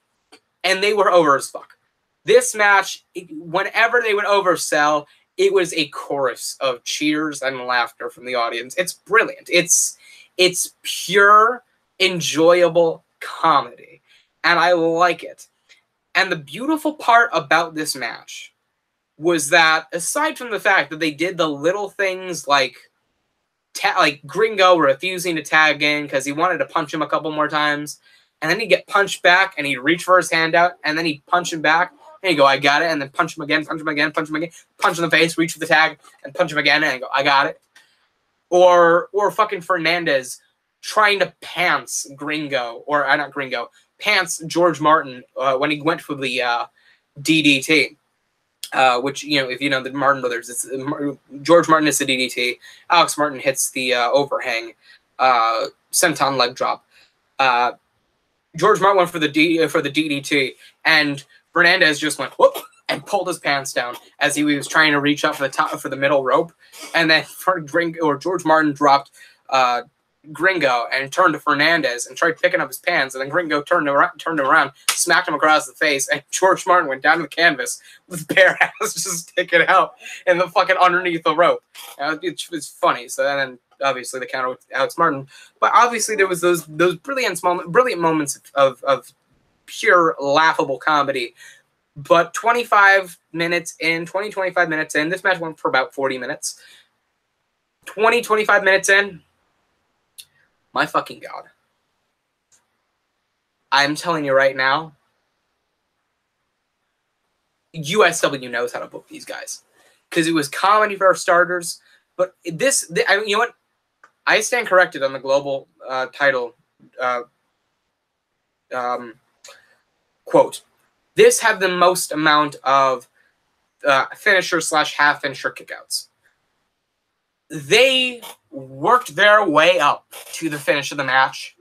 And they were over as fuck. This match, whenever they would oversell, it was a chorus of cheers and laughter from the audience. It's brilliant. It's pure, enjoyable comedy. And I like it. And the beautiful part about this match was that, aside from the fact that they did the little things like Gringo refusing to tag in because he wanted to punch him a couple more times, and then he'd get punched back, and he'd reach for his hand out, and then he'd punch him back, and he'd go, "I got it," and then punch him again, punch him again, punch him again, punch in the face, reach for the tag, and punch him again, and he'd go, "I got it." Or fucking Fernandez trying to pants Gringo, or not Gringo, pants George Martin when he went for the DDT. Which, you know, if you know the Martin brothers, it's George Martin is the DDT. Alex Martin hits the overhang, senton leg drop. George Martin went for the DDT, and Fernandez just went whoop and pulled his pants down as he was trying to reach up for the middle rope, and then George Martin dropped Gringo and turned to Fernandez and tried picking up his pants, and then Gringo turned around, smacked him across the face, and George Martin went down to the canvas with bare ass just sticking out in the fucking underneath the rope. It was funny. So then obviously the counter with Alex Martin, but obviously there was those brilliant moments of pure laughable comedy. But 25 minutes in, this match went for about 40 minutes. 25 minutes in, my fucking God. I'm telling you right now, USW knows how to book these guys. Because it was comedy for starters. But you know what? I stand corrected on the global title quote. This had the most amount of finisher / half finisher kickouts. They worked their way up to the finish of the match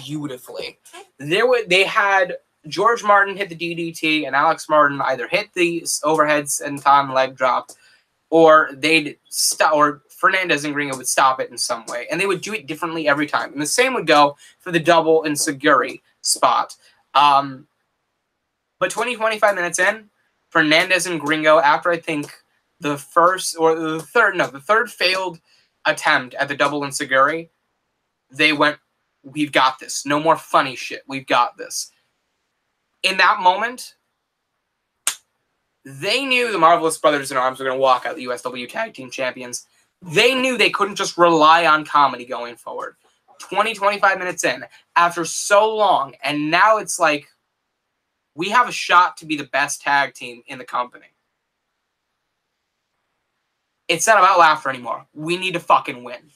beautifully. They had George Martin hit the DDT and Alex Martin either hit the overheads and Tom leg drop, or they'd stop, or Fernandez and Gringo would stop it in some way, and they would do it differently every time. And the same would go for the double and Seguri spot. But 25 minutes in, Fernandez and Gringo, after I think the third failed attempt at the double and Seguri, they went, "We've got this. No more funny shit. We've got this." In that moment, they knew the Marvelous Brothers in Arms were going to walk out the USW Tag Team Champions. They knew they couldn't just rely on comedy going forward. 25 minutes in, after so long, and now it's like, We have a shot to be the best tag team in the company. It's not about laughter anymore. We need to fucking win.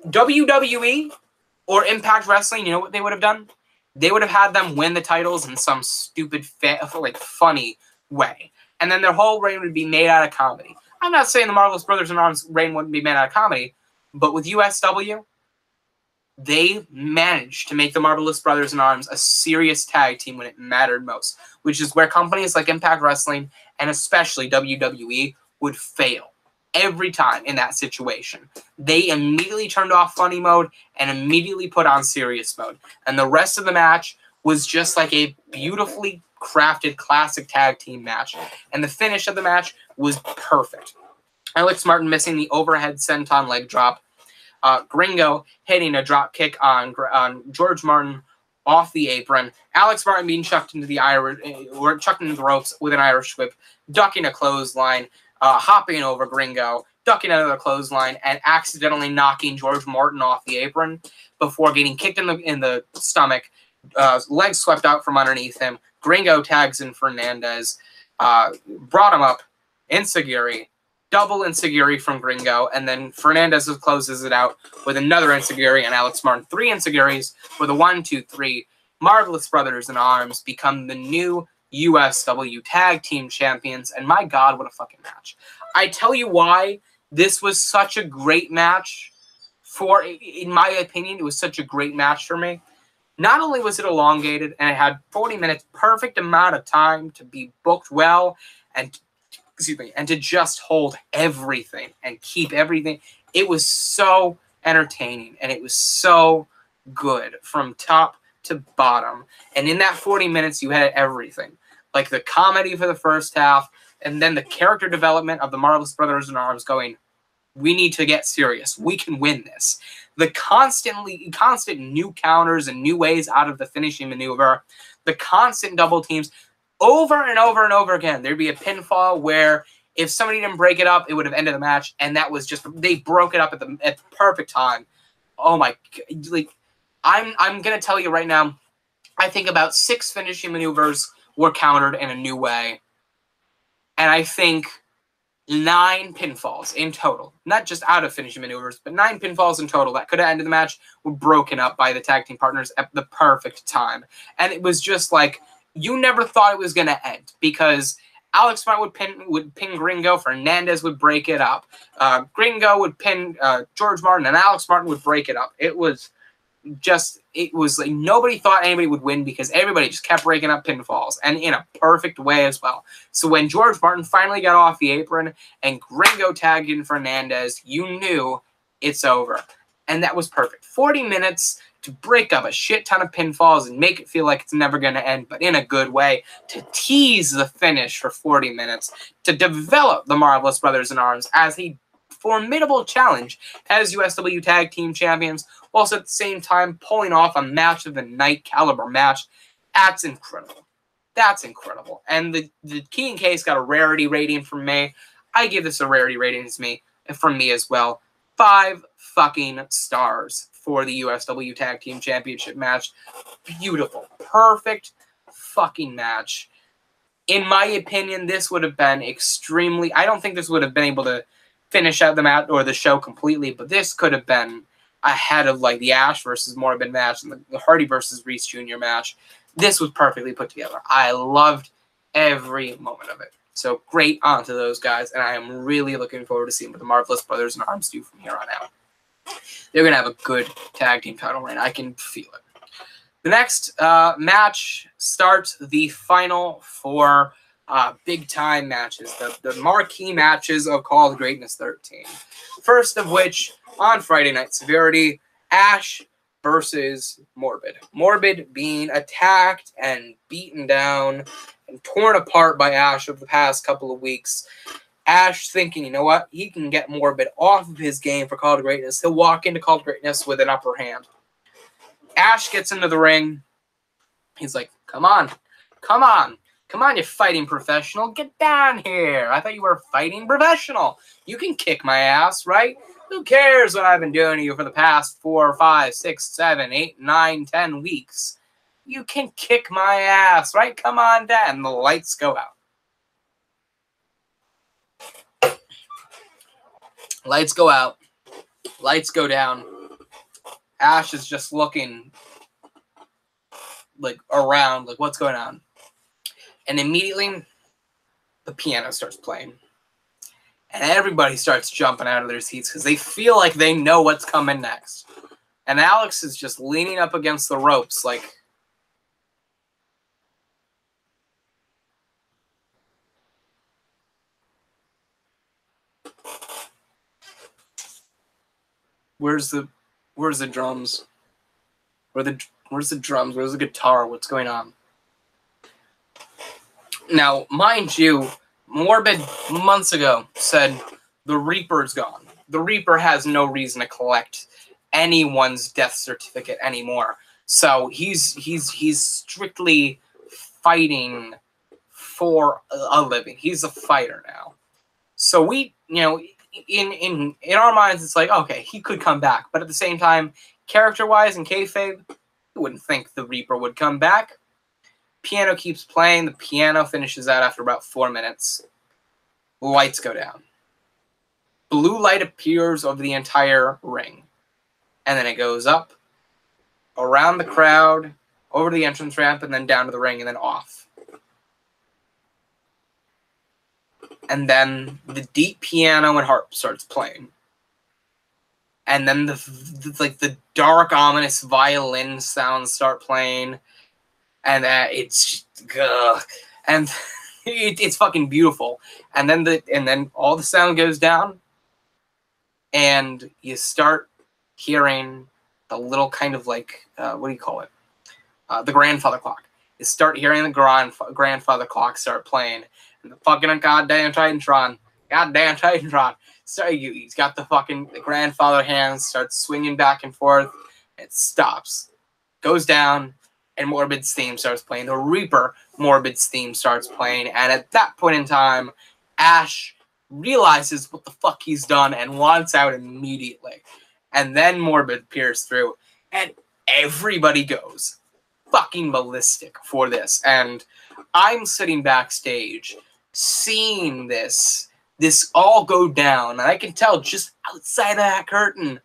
WWE or Impact Wrestling, you know what they would have done? They would have had them win the titles in some stupid, funny way. And then their whole reign would be made out of comedy. I'm not saying the Marvelous Brothers in Arms reign wouldn't be made out of comedy, but with USW, they managed to make the Marvelous Brothers in Arms a serious tag team when it mattered most, which is where companies like Impact Wrestling and especially WWE would fail every time in that situation. They immediately turned off funny mode and immediately put on serious mode. And the rest of the match was just like a beautifully crafted classic tag team match. And the finish of the match was perfect. Alex Martin missing the overhead senton leg drop. Gringo hitting a drop kick on George Martin off the apron. Alex Martin being chucked into the ropes with an Irish whip, ducking a clothesline, hopping over Gringo, ducking another clothesline, and accidentally knocking George Martin off the apron before getting kicked in the stomach. Legs swept out from underneath him. Gringo tags in Fernandez, brought him up, enziguri, double enziguri from Gringo, and then Fernandez closes it out with another enziguri and Alex Martin. 3 enziguris with a 1, 2, 3. Marvelous Brothers in Arms become the new USW Tag Team Champions, and my God, what a fucking match. I tell you why this was such a great match in my opinion, it was such a great match for me. Not only was it elongated and it had 40 minutes, perfect amount of time to be booked well and to just hold everything and keep everything. It was so entertaining and it was so good from top to bottom. And in that 40 minutes, you had everything. Like the comedy for the first half, and then the character development of the Marvelous Brothers in Arms going, we need to get serious. We can win this. The constant new counters and new ways out of the finishing maneuver, the constant double teams, over and over and over again. There'd be a pinfall where if somebody didn't break it up, it would have ended the match, and that was just, they broke it up at the perfect time. Oh my, I'm gonna tell you right now, I think about 6 finishing maneuvers were countered in a new way, and I think 9 pinfalls in total, not just out of finishing maneuvers, but 9 pinfalls in total that could have ended the match were broken up by the tag team partners at the perfect time. And it was just like, you never thought it was going to end because Alex Martin would pin Gringo, Fernandez would break it up. Gringo would pin George Martin, and Alex Martin would break it up. It was like nobody thought anybody would win because everybody just kept breaking up pinfalls, and in a perfect way as well. So when George Martin finally got off the apron and Gringo tagged in Fernandez, you knew it's over. And that was perfect. 40 minutes to break up a shit ton of pinfalls and make it feel like it's never going to end, but in a good way, to tease the finish for 40 minutes, to develop the Marvelous Brothers in Arms as a formidable challenge as USW Tag Team Champions, whilst at the same time pulling off a match of the night caliber match. That's incredible. That's incredible. And the Key and Case got a rarity rating from me. I give this a rarity rating from me as well. 5 fucking stars for the USW Tag Team Championship match. Beautiful. Perfect fucking match. In my opinion, this would have been extremely... I don't think this would have been able to finish out the match or the show completely, but this could have been ahead of like the Ash versus Morbid match and the Hardy versus Reese Jr. match. This was perfectly put together. I loved every moment of it. So great on to those guys, and I am really looking forward to seeing what the Marvelous Brothers in Arms do from here on out. They're going to have a good tag team title reign. I can feel it. The next match starts the final 4 big-time matches, the marquee matches of Call of Greatness 13. First of which, on Friday Night Severity, Ash versus Morbid. Morbid being attacked and beaten down and torn apart by Ash over the past couple of weeks. Ash thinking, you know what, he can get Morbid off of his game for Call of Greatness. He'll walk into Call of Greatness with an upper hand. Ash gets into the ring. He's like, come on, come on. Come on, you fighting professional. Get down here. I thought you were a fighting professional. You can kick my ass, right? Who cares what I've been doing to you for the past 4, 5, 6, 7, 8, 9, 10 weeks? You can kick my ass, right? Come on down. And the lights go out. Lights go out. Lights go down. Ash is just looking like around, like what's going on. And immediately the piano starts playing. And everybody starts jumping out of their seats because they feel like they know what's coming next. And Alex is just leaning up against the ropes like, where's the drums? Where's the drums? Where's the guitar? What's going on? Now, mind you, Morbid months ago said the Reaper's gone. The Reaper has no reason to collect anyone's death certificate anymore. So he's strictly fighting for a living. He's a fighter now. So we, you know, in our minds, it's like, okay, he could come back. But at the same time, character-wise and kayfabe, you wouldn't think the Reaper would come back. Piano keeps playing. The piano finishes out after about 4 minutes. Lights go down. Blue light appears over the entire ring. And then it goes up, around the crowd, over the entrance ramp, and then down to the ring, and then off. And then the deep piano and harp starts playing. And then the dark, ominous violin sounds start playing. And it's it's fucking beautiful. And then all the sound goes down, and you start hearing the little kind of like what do you call it? The grandfather clock. You start hearing the grandfather clock start playing, and the fucking goddamn Titantron, So he's got the grandfather hands, starts swinging back and forth. It stops, goes down. And Morbid's theme starts playing. The Reaper Morbid's theme starts playing. And at that point in time, Ash realizes what the fuck he's done and wants out immediately. And then Morbid peers through. And everybody goes fucking ballistic for this. And I'm sitting backstage seeing this all go down. And I can tell just outside of that curtain,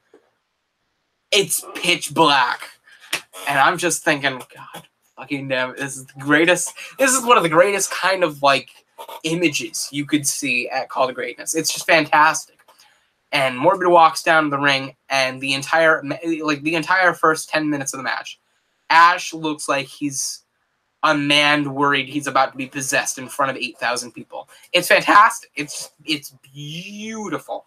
it's pitch black. And I'm just thinking, God, fucking damn it, this is the greatest. This is one of the greatest kind of like images you could see at Call to Greatness. It's just fantastic. And Morbid walks down the ring, and the entire first 10 minutes of the match, Ash looks like he's a man worried he's about to be possessed in front of 8,000 people. It's fantastic. It's beautiful.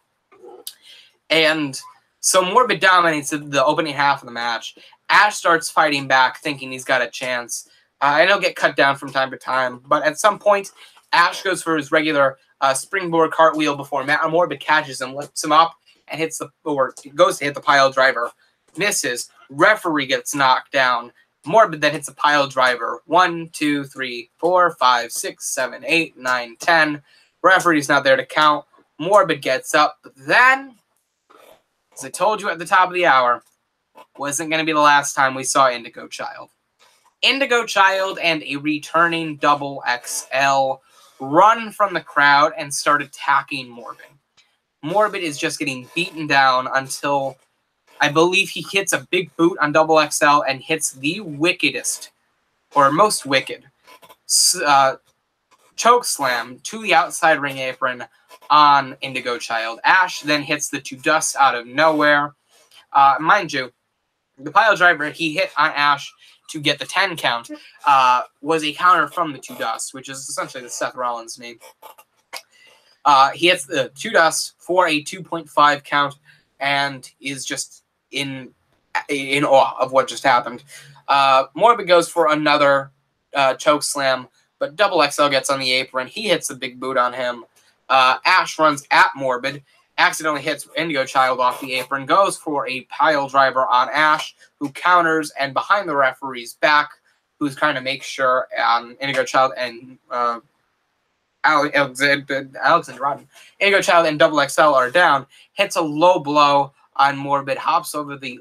And so Morbid dominates the opening half of the match. Ash starts fighting back, thinking he's got a chance. And he'll get cut down from time to time. But at some point, Ash goes for his regular springboard cartwheel before Morbid catches him, lifts him up, and goes to hit the pile driver. Misses. Referee gets knocked down. Morbid then hits a pile driver. 1, 2, 3, 4, 5, 6, 7, 8, 9, 10. Referee's not there to count. Morbid gets up. But then, as I told you at the top of the hour, wasn't going to be the last time we saw Indigo Child. Indigo Child and a returning Double XL run from the crowd and start attacking Morbid. Morbid is just getting beaten down until I believe he hits a big boot on Double XL and hits the wickedest, or most wicked, choke slam to the outside ring apron on Indigo Child. Ash then hits the To Dust out of nowhere. Mind you, the pile driver he hit on Ash to get the 10 count was a counter from the To Dust, which is essentially the Seth Rollins name. He hits the To Dust for a 2.5 count and is just in awe of what just happened. Morbid goes for another choke slam, but Double XL gets on the apron. He hits the big boot on him. Ash runs at Morbid, accidentally hits Indigo Child off the apron, goes for a pile driver on Ash, who counters, and behind the referee's back, who's trying to make sure Indigo Child and Alexander Rodden, Indigo Child and Double XL are down, hits a low blow on Morbid, hops over the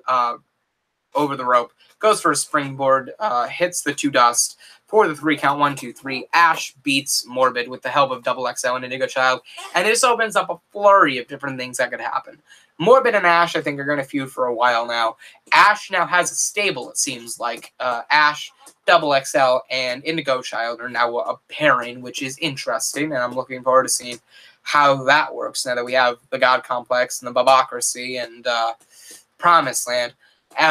over the rope, goes for a springboard, hits the 2 dust for the 3 count, 1, 2, 3. Ash beats Morbid with the help of Double XL and Indigo Child, and this opens up a flurry of different things that could happen. Morbid and Ash, I think, are going to feud for a while now. Ash now has a stable, it seems like. Ash, Double XL, and Indigo Child are now a pairing, which is interesting, and I'm looking forward to seeing how that works now that we have the God Complex and the Babocracy and Promised Land.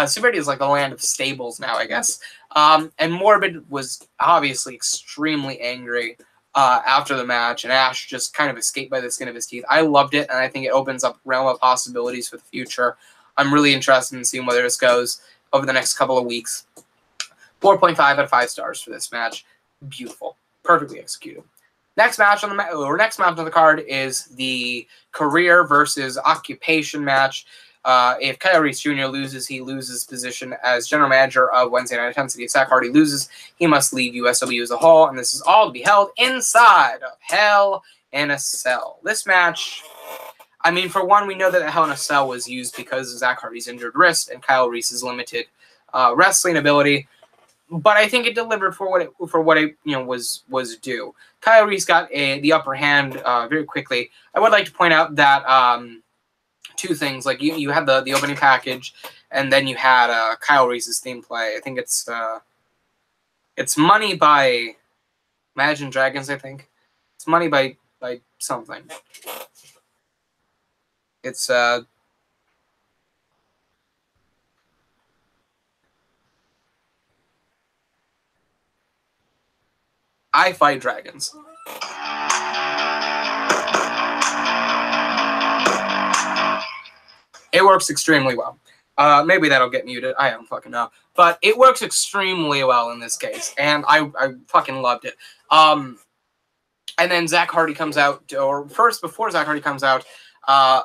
Severity is like the land of stables now, I guess. And Morbid was obviously extremely angry after the match, and Ash just kind of escaped by the skin of his teeth. I loved it, and I think it opens up a realm of possibilities for the future. I'm really interested in seeing where this goes over the next couple of weeks. 4.5 out of 5 stars for this match. Beautiful. Perfectly executed. Next match on the card is the career versus occupation match. If Kyle Reese Jr. loses, he loses position as general manager of Wednesday Night Intensity. If Zach Hardy loses, he must leave USW as a whole, and this is all to be held inside of Hell in a Cell. This match, I mean, for one, we know that Hell in a Cell was used because of Zach Hardy's injured wrist and Kyle Reese's limited wrestling ability, but I think it delivered for what it was due. Kyle Reese got the upper hand very quickly. I would like to point out that. 2 things, like you had the opening package, and then you had Kyle Reese's theme play. I think it's Money by Imagine Dragons. I think it's Money by something. It's I Fight Dragons. It works extremely well. Maybe that'll get muted. I don't fucking know. But it works extremely well in this case, and I fucking loved it. And then Zach Hardy comes out, or first, before Zach Hardy comes out,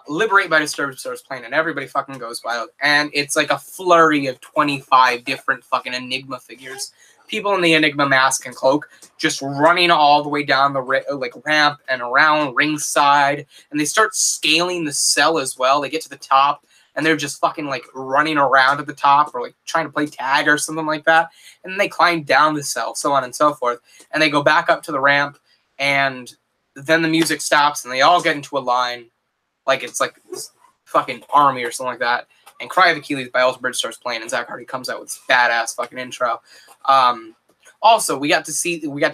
Liberate by Disturbed starts playing, and everybody fucking goes wild. And it's like a flurry of 25 different fucking Enigma figures. People in the Enigma mask and cloak just running all the way down the ramp and around ringside, and they start scaling the cell as well. They get to the top, and they're just fucking like running around at the top, or like trying to play tag or something like that. And then they climb down the cell, so on and so forth, and they go back up to the ramp, and then the music stops, and they all get into a line, like it's like this fucking army or something like that. And Cry of Achilles by Alter Bridge starts playing, and Zach Hardy comes out with this badass fucking intro. Also, we got to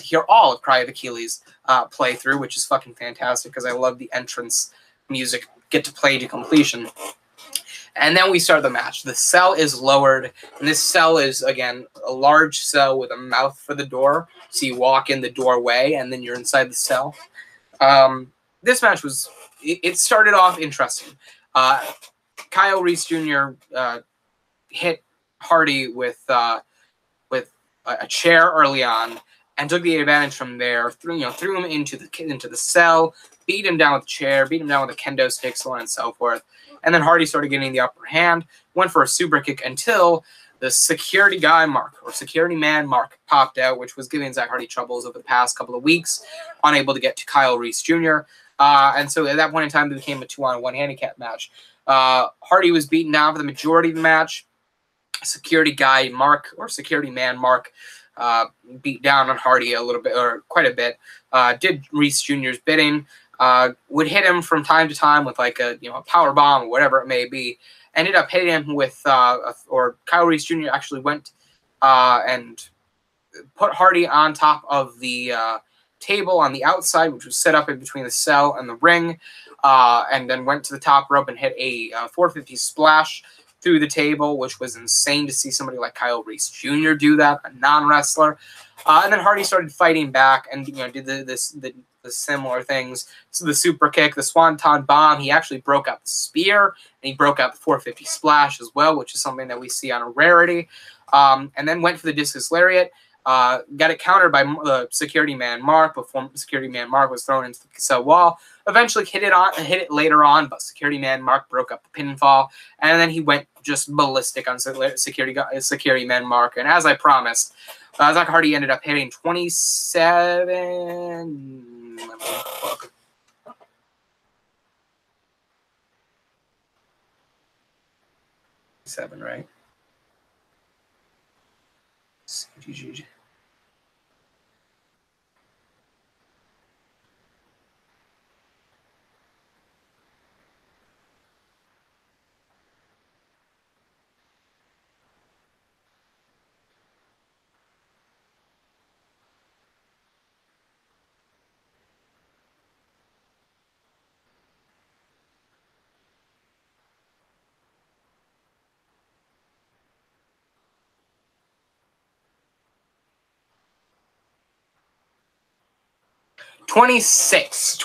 hear all of Cry of Achilles play through, which is fucking fantastic because I love the entrance music get to play to completion. And then we start the match. The cell is lowered, and this cell is, again, a large cell with a mouth for the door. So you walk in the doorway, and then you're inside the cell. This match was, it started off interesting. Kyle Reese Jr. Hit Hardy with a chair early on, and took the advantage from there. Threw him into the cell, beat him down with the chair, beat him down with a kendo stick, so on and so forth. And then Hardy started getting the upper hand, went for a super kick until the security guy Mark, or security man Mark, popped out, which was giving Zach Hardy troubles over the past couple of weeks, unable to get to Kyle Reese Jr. And so at that point in time, it became a 2-on-1 handicap match. Hardy was beaten down for the majority of the match. Security guy Mark, or security man Mark, beat down on Hardy a little bit, or quite a bit. Did Reese Jr.'s bidding. Would hit him from time to time with like a power bomb or whatever it may be. Ended up hitting him with or Kyle Reese Jr. actually went and put Hardy on top of the table on the outside, which was set up in between the cell and the ring, and then went to the top rope and hit a 450 splash through the table, which was insane to see somebody like Kyle Reese Jr. do that, a non-wrestler. And then Hardy started fighting back and did the similar things. So the super kick, the swanton bomb, he actually broke out the spear, and he broke out the 450 splash as well, which is something that we see on a rarity. And then went for the discus lariat. Got it countered by security man Mark before security man Mark was thrown into the cell wall. Eventually hit it later on, but security man Mark broke up the pinfall, and then he went just ballistic on security man Mark. And as I promised, Zach Hardy ended up hitting 27. Let me look. Right? GG. 26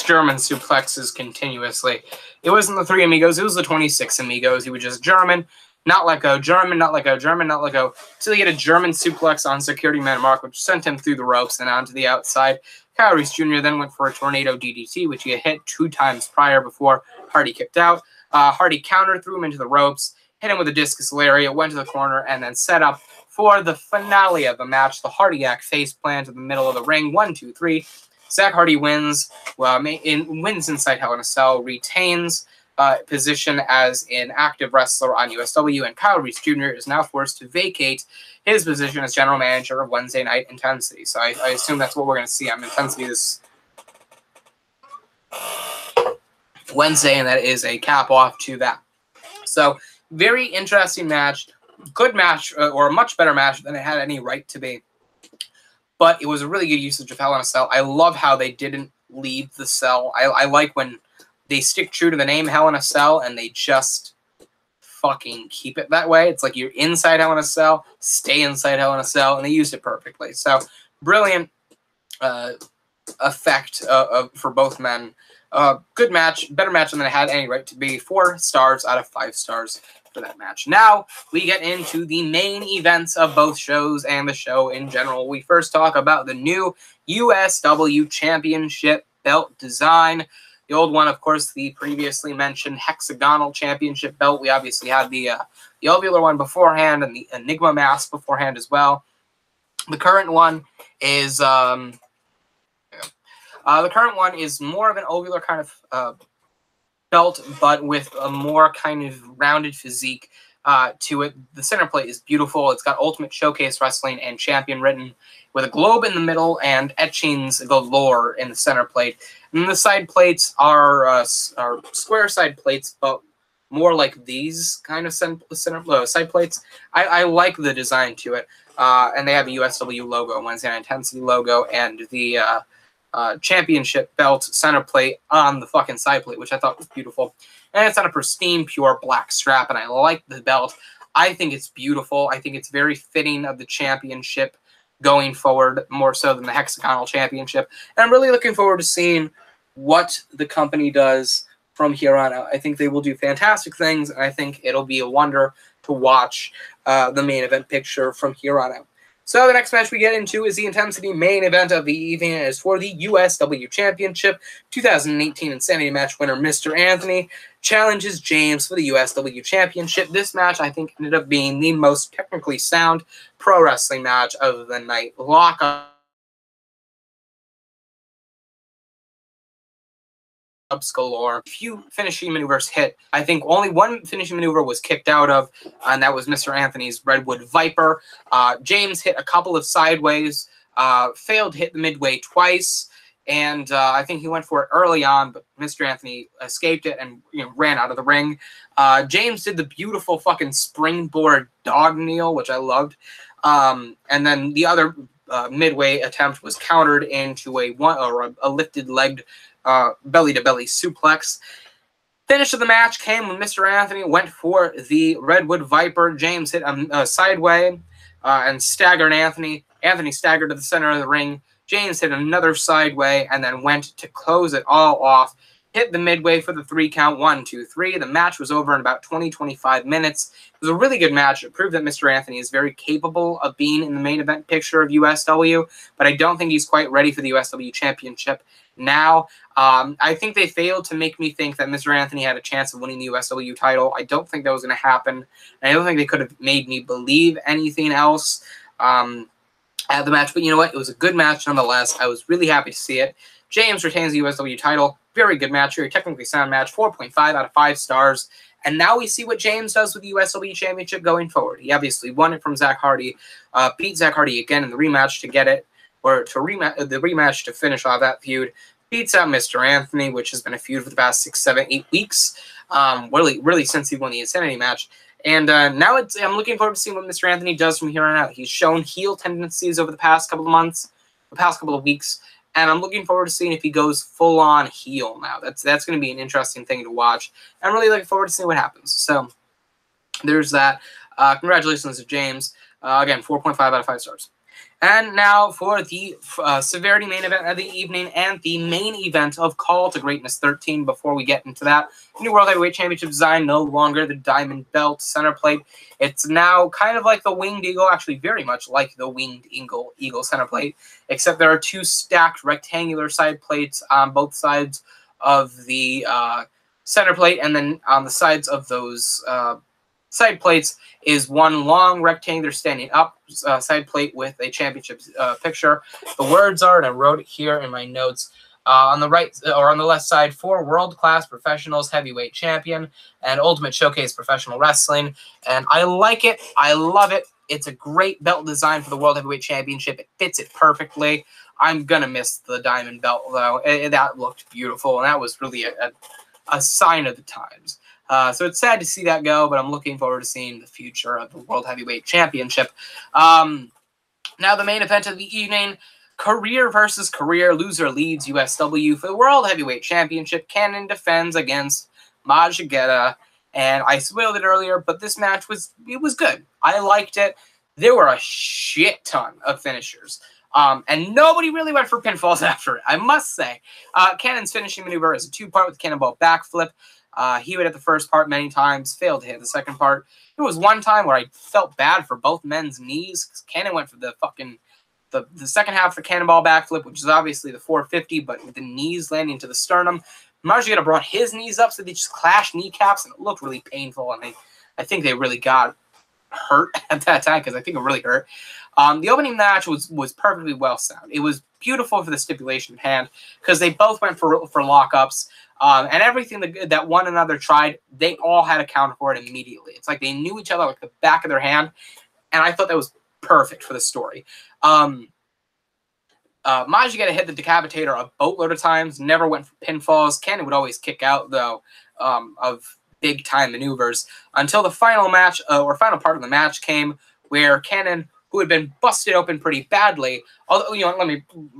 German suplexes continuously. It wasn't the 3 amigos, it was the 26 amigos. He was just German, not let go, German, not let go, German, not let go, until he had a German suplex on security man Mark, which sent him through the ropes and onto the outside. Kyle Reese Jr. then went for a tornado DDT, which he had hit 2 times prior before Hardy kicked out. Hardy countered, threw him into the ropes, hit him with a discus lariat, went to the corner, and then set up for the finale of the match, the Hardiac face plant in the middle of the ring. 1, 2, 3. Zach Hardy wins, wins inside Hell in a Cell, retains position as an active wrestler on USW, and Kyle Reese Jr. is now forced to vacate his position as general manager of Wednesday Night Intensity. So I assume that's what we're going to see on Intensity this Wednesday, and that is a cap off to that. So very interesting match, good match, or a much better match than it had any right to be. But it was a really good usage of Hell in a Cell. I love how they didn't leave the cell. I like when they stick true to the name Hell in a Cell and they just fucking keep it that way. It's like you're inside Hell in a Cell, stay inside Hell in a Cell, and they used it perfectly. So brilliant effect for both men. Good match, better match than it had any right to be. 4 stars out of 5 stars for that match. Now we get into the main events of both shows and the show in general. We first talk about the new USW Championship belt design. The old one, of course, the previously mentioned hexagonal championship belt. We obviously had the ovular one beforehand and the Enigma mask beforehand as well. The current one is more of an ovular kind of belt, but with a more kind of rounded physique to it. The center plate is beautiful. It's got Ultimate Showcase Wrestling and Champion written with a globe in the middle and etchings galore in the center plate. And the side plates are square side plates, but more like these kind of side plates. I like the design to it. And they have a USW logo, Wednesday Night Intensity logo, and the championship belt center plate on the fucking side plate, which I thought was beautiful. And it's on a pristine, pure black strap, and I like the belt. I think it's beautiful. I think it's very fitting of the championship going forward, more so than the hexagonal championship. And I'm really looking forward to seeing what the company does from here on out. I think they will do fantastic things, and I think it'll be a wonder to watch the main event picture from here on out. So the next match we get into is the Intensity main event of the evening, and is for the USW Championship. 2018 Insanity match winner Mr. Anthony challenges James for the USW Championship. This match, I think, ended up being the most technically sound pro wrestling match of the night. Lockups galore. A few finishing maneuvers hit. I think only one finishing maneuver was kicked out of, and that was Mr. Anthony's Redwood Viper. James hit a couple of sideways, failed to hit the midway twice, and I think he went for it early on, but Mr. Anthony escaped it and ran out of the ring. James did the beautiful fucking springboard dog kneel, which I loved, and then the other midway attempt was countered into a lifted legged belly-to-belly suplex. Finish of the match came when Mr. Anthony went for the Redwood Viper. James hit a sideway and staggered Anthony. Anthony staggered to the center of the ring. James hit another sideway and then went to close it all off. Hit the midway for the 3 count. 1, 2, 3. The match was over in about 20-25 minutes. It was a really good match. It proved that Mr. Anthony is very capable of being in the main event picture of USW, but I don't think he's quite ready for the USW Championship now. I think they failed to make me think that Mr. Anthony had a chance of winning the USW title. I don't think that was going to happen. And I don't think they could have made me believe anything else at the match. But you know what? It was a good match nonetheless. I was really happy to see it. James retains the USW title. Very good match, very technically sound match, 4.5 out of 5 stars. And now we see what James does with the USW Championship going forward. He obviously won it from Zach Hardy, beat Zach Hardy again in the rematch to get it, or to the rematch to finish off that feud. Beats out Mr. Anthony, which has been a feud for the past 6, 7, 8 weeks, really since he won the Insanity match. And now I'm looking forward to seeing what Mr. Anthony does from here on out. He's shown heel tendencies over the past couple of months, the past couple of weeks, and I'm looking forward to seeing if he goes full-on heel now. That's going to be an interesting thing to watch. I'm really looking forward to seeing what happens. So there's that. Congratulations to James. Again, 4.5 out of 5 stars. And now for the Severity main event of the evening and the main event of Call to Greatness 13. Before we get into that, new World Heavyweight Championship design, no longer the diamond belt center plate. It's now kind of like the Winged Eagle, actually very much like the Winged Eagle center plate, except there are 2 stacked rectangular side plates on both sides of the center plate, and then on the sides of those side plates is 1 long rectangular standing up side plate with a championship picture. The words are, and I wrote it here in my notes, on the right or on the left side, for world-class professionals heavyweight champion and Ultimate Showcase Professional Wrestling. And I like it. I love it. It's a great belt design for the World Heavyweight Championship. It fits it perfectly. I'm going to miss the diamond belt, though. That looked beautiful, and that was really a sign of the times. So it's sad to see that go, but I'm looking forward to seeing the future of the World Heavyweight Championship. Now the main event of the evening, career versus career. Loser leaves USW for the World Heavyweight Championship. Cannon defends against Majigeta. And I spoiled it earlier, but this match was good. I liked it. There were a shit ton of finishers. And nobody really went for pinfalls after it, I must say. Cannon's finishing maneuver is a 2-part with cannonball backflip. He would hit the first part many times, failed to hit the second part. There was one time where I felt bad for both men's knees, because Cannon went for the second half of the cannonball backflip, which is obviously the 450, but with the knees landing to the sternum. Majigeta brought his knees up, so they just clashed kneecaps, and it looked really painful, and I think they really got hurt at that time, because I think it really hurt. The opening match was perfectly well sound. It was beautiful for the stipulation at hand, because they both went for lockups. And everything that one another tried, they all had a counter for it immediately. It's like they knew each other like the back of their hand, and I thought that was perfect for the story. Majigeta hit the decapitator a boatload of times, never went for pinfalls. Cannon would always kick out, though, of big-time maneuvers, until the final match, or final part of the match came, where Cannon, who had been busted open pretty badly, although,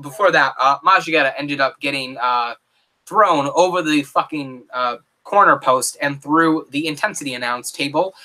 before that, Majigeta ended up getting thrown over the fucking corner post and through the intensity announce table,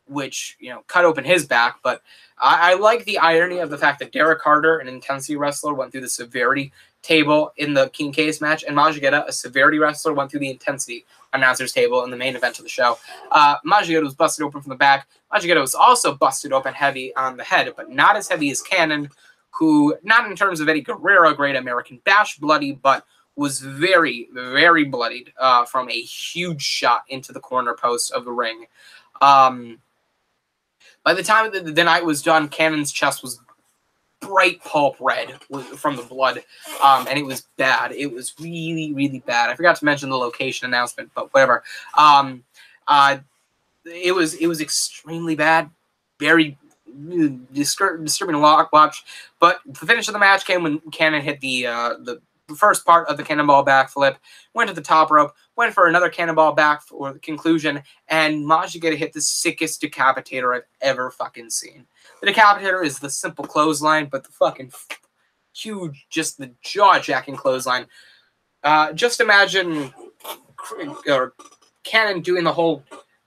which, cut open his back. But I like the irony of the fact that Derek Carter, an intensity wrestler, went through the severity table in the King Case match, and Majigeta, a severity wrestler, went through the intensity announcers table in the main event of the show. Majigeta was busted open from the back. Majigeta was also busted open heavy on the head, but not as heavy as Cannon, who, not in terms of Eddie Guerrero, Great American Bash bloody, but was very, very bloodied from a huge shot into the corner post of the ring. By the time the night was done, Cannon's chest was bright pulp red from the blood, and it was bad. It was really, really bad. I forgot to mention the location announcement, but whatever. It was extremely bad, very disturbing to watch. But the finish of the match came when Cannon hit the first part of the cannonball backflip, went to the top rope, went for another cannonball back for the conclusion, and Majigeta hit the sickest decapitator I've ever fucking seen. The decapitator is the simple clothesline, but the fucking huge, just the jaw-jacking clothesline. Just imagine Cannon doing the whole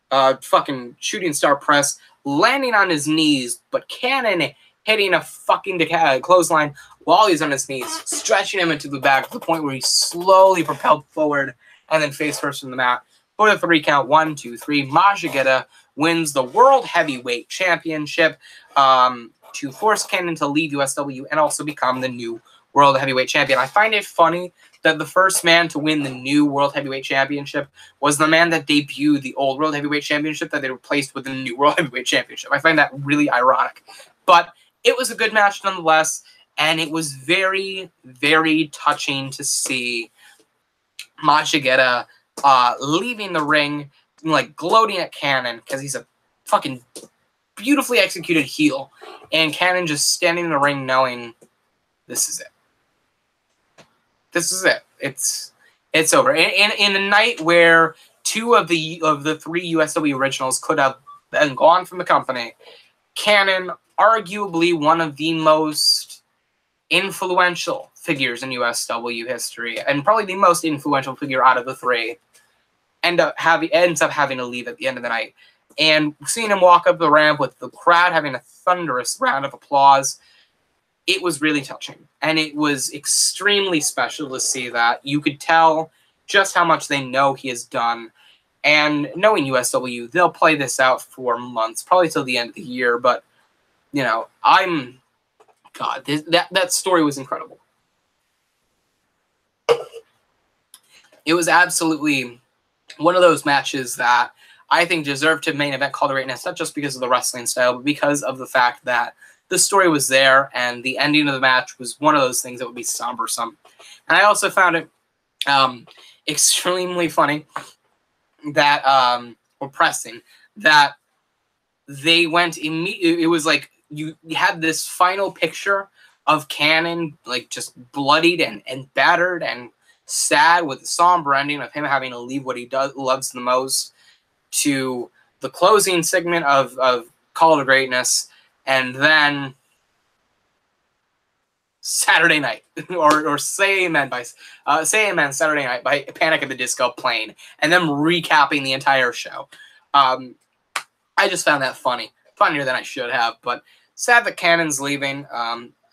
fucking shooting star press, landing on his knees, but Cannon hitting a fucking clothesline while he's on his knees, stretching him into the back to the point where he's slowly propelled forward and then face first from the mat. For the 3 count, 1, 2, 3, Majigeta wins the World Heavyweight Championship to force Cannon to leave USW and also become the new World Heavyweight Champion. I find it funny that the first man to win the new World Heavyweight Championship was the man that debuted the old World Heavyweight Championship that they replaced with the new World Heavyweight Championship. I find that really ironic. But it was a good match nonetheless, And it was very, very touching to see Machigeta leaving the ring, like gloating at Cannon because he's a fucking beautifully executed heel, and Cannon just standing in the ring knowing this is it. This is it. It's over. In a night where two of the three USW originals could have been gone from the company, Cannon, arguably one of the most influential figures in USW history, and probably the most influential figure out of the three, ends up having to leave at the end of the night. And seeing him walk up the ramp with the crowd having a thunderous round of applause, it was really touching. And it was extremely special to see that. You could tell just how much they know he has done. And knowing USW, they'll play this out for months, probably till the end of the year. But, you know, God, that story was incredible. It was absolutely one of those matches that I think deserved to main event Call to Greatness, not just because of the wrestling style, but because of the fact that the story was there and the ending of the match was one of those things that would be sombersome. And I also found it extremely funny that, or pressing, that they went immediately. It was like you had this final picture of Cannon, like just bloodied and battered and sad with the somber ending of him having to leave what he loves the most, to the closing segment of Call to Greatness, and then Saturday Night, or Say Amen Saturday Night by Panic at the Disco playing, and then recapping the entire show. I just found that funny. Funnier than I should have, but sad that Cannon's leaving.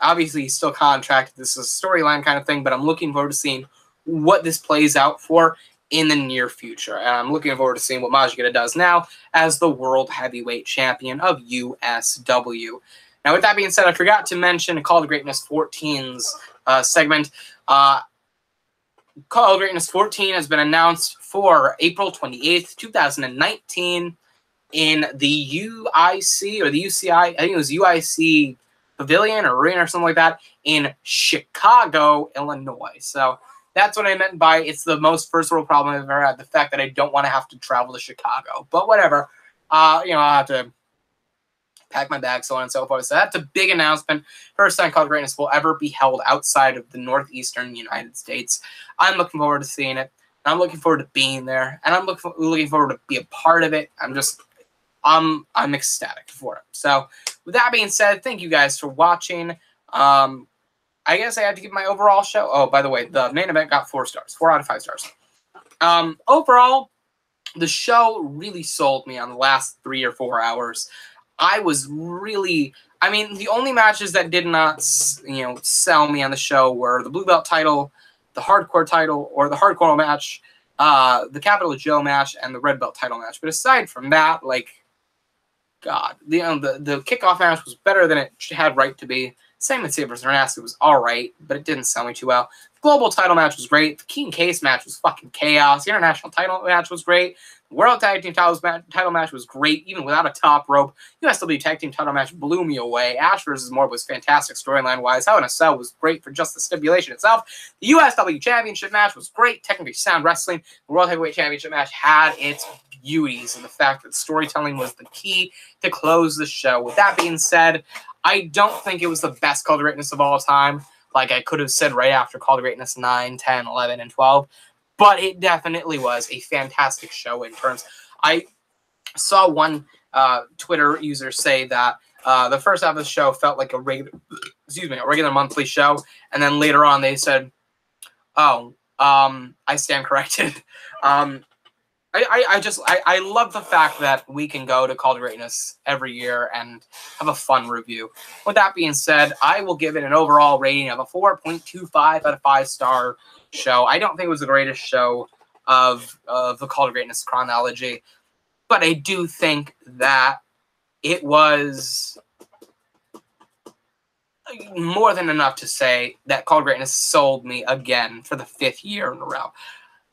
Obviously, he's still contracted. This is a storyline kind of thing, but I'm looking forward to seeing what this plays out for in the near future. And I'm looking forward to seeing what Machigeta does now as the World Heavyweight Champion of USW. Now, with that being said, I forgot to mention Call to Greatness 14's segment. Call to Greatness 14 has been announced for April 28th, 2019 in the UIC or the UCI, I think it was UIC Pavilion or Arena or something like that in Chicago, Illinois. So that's what I meant by it's the most first world problem I've ever had, the fact that I don't want to have to travel to Chicago. But whatever. You know, I'll have to pack my bag, so on and so forth. So that's a big announcement. First time Call to Greatness will ever be held outside of the northeastern United States. I'm looking forward to seeing it. I'm looking forward to being there. And I'm looking forward to be a part of it. I'm ecstatic for it. So with that being said, thank you guys for watching. I guess I had to give my overall show. Oh, by the way, the main event got 4 stars, 4 out of 5 stars. Overall, the show really sold me on the last 3 or 4 hours. I was really, I mean, the only matches that did not, sell me on the show were the Blue Belt title, the Hardcore title, or the Hardcore match, the Capital Joe match, and the Red Belt title match. But aside from that, like, God, the Kickoff match was better than it had right to be. Simon Sabers Hernastly was alright, but it didn't sell me too well. The Global title match was great. The King Case match was fucking chaos. The International title match was great. The World Tag Team title match was great, even without a top rope. USW Tag Team title match blew me away. Ash vs. Morbid was fantastic storyline-wise. Hell in a Cell was great for just the stipulation itself. The USW Championship match was great. Technically sound wrestling. The World Heavyweight Championship match had its beauties, and the fact that storytelling was the key to close the show. With that being said, I don't think it was the best Call to Greatness of all time, like I could have said right after Call to Greatness 9, 10, 11, and 12, but it definitely was a fantastic show in terms. I saw one Twitter user say that the first half of the show felt like a regular monthly show, and then later on they said, "Oh, I stand corrected." I love the fact that we can go to Call to Greatness every year and have a fun review. With that being said, I will give it an overall rating of a 4.25 out of 5-star show. I don't think it was the greatest show of the Call to Greatness chronology, but I do think that it was more than enough to say that Call to Greatness sold me again for the 5th year in a row.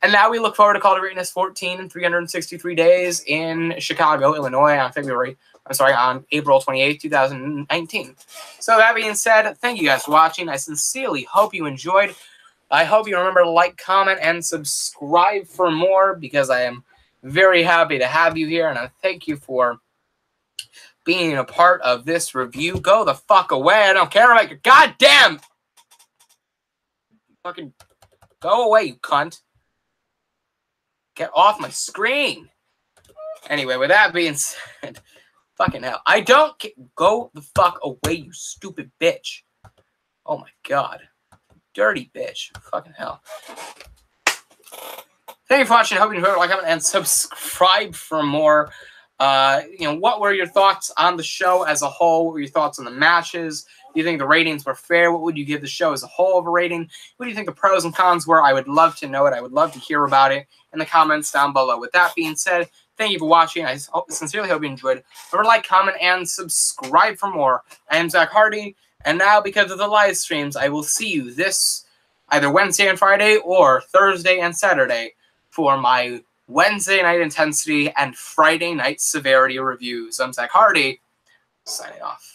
And now we look forward to Call to Greatness 14 in 363 days in Chicago, Illinois on February on April 28th, 2019. So that being said, thank you guys for watching. I sincerely hope you enjoyed. I hope you remember to like, comment, and subscribe for more, because I am very happy to have you here, and I thank you for being a part of this review. Go the fuck away. I don't care about your goddamn... Fucking go away, you cunt. Get off my screen. Anyway, with that being said, fucking hell. I don't go the fuck away, you stupid bitch. Oh my god. Dirty bitch. Fucking hell. Thank you for watching. I hope you enjoyed. Like, comment, and subscribe for more. What were your thoughts on the show as a whole? What were your thoughts on the matches? Do you think the ratings were fair? What would you give the show as a whole of a rating? What do you think the pros and cons were? I would love to know it. I would love to hear about it in the comments down below. With that being said, thank you for watching. I sincerely hope you enjoyed. Remember to like, comment, and subscribe for more. I am Zach Hardy, and now because of the live streams, I will see you this either Wednesday and Friday or Thursday and Saturday for my Wednesday night intensity and Friday night severity reviews. I'm Zach Hardy, signing off.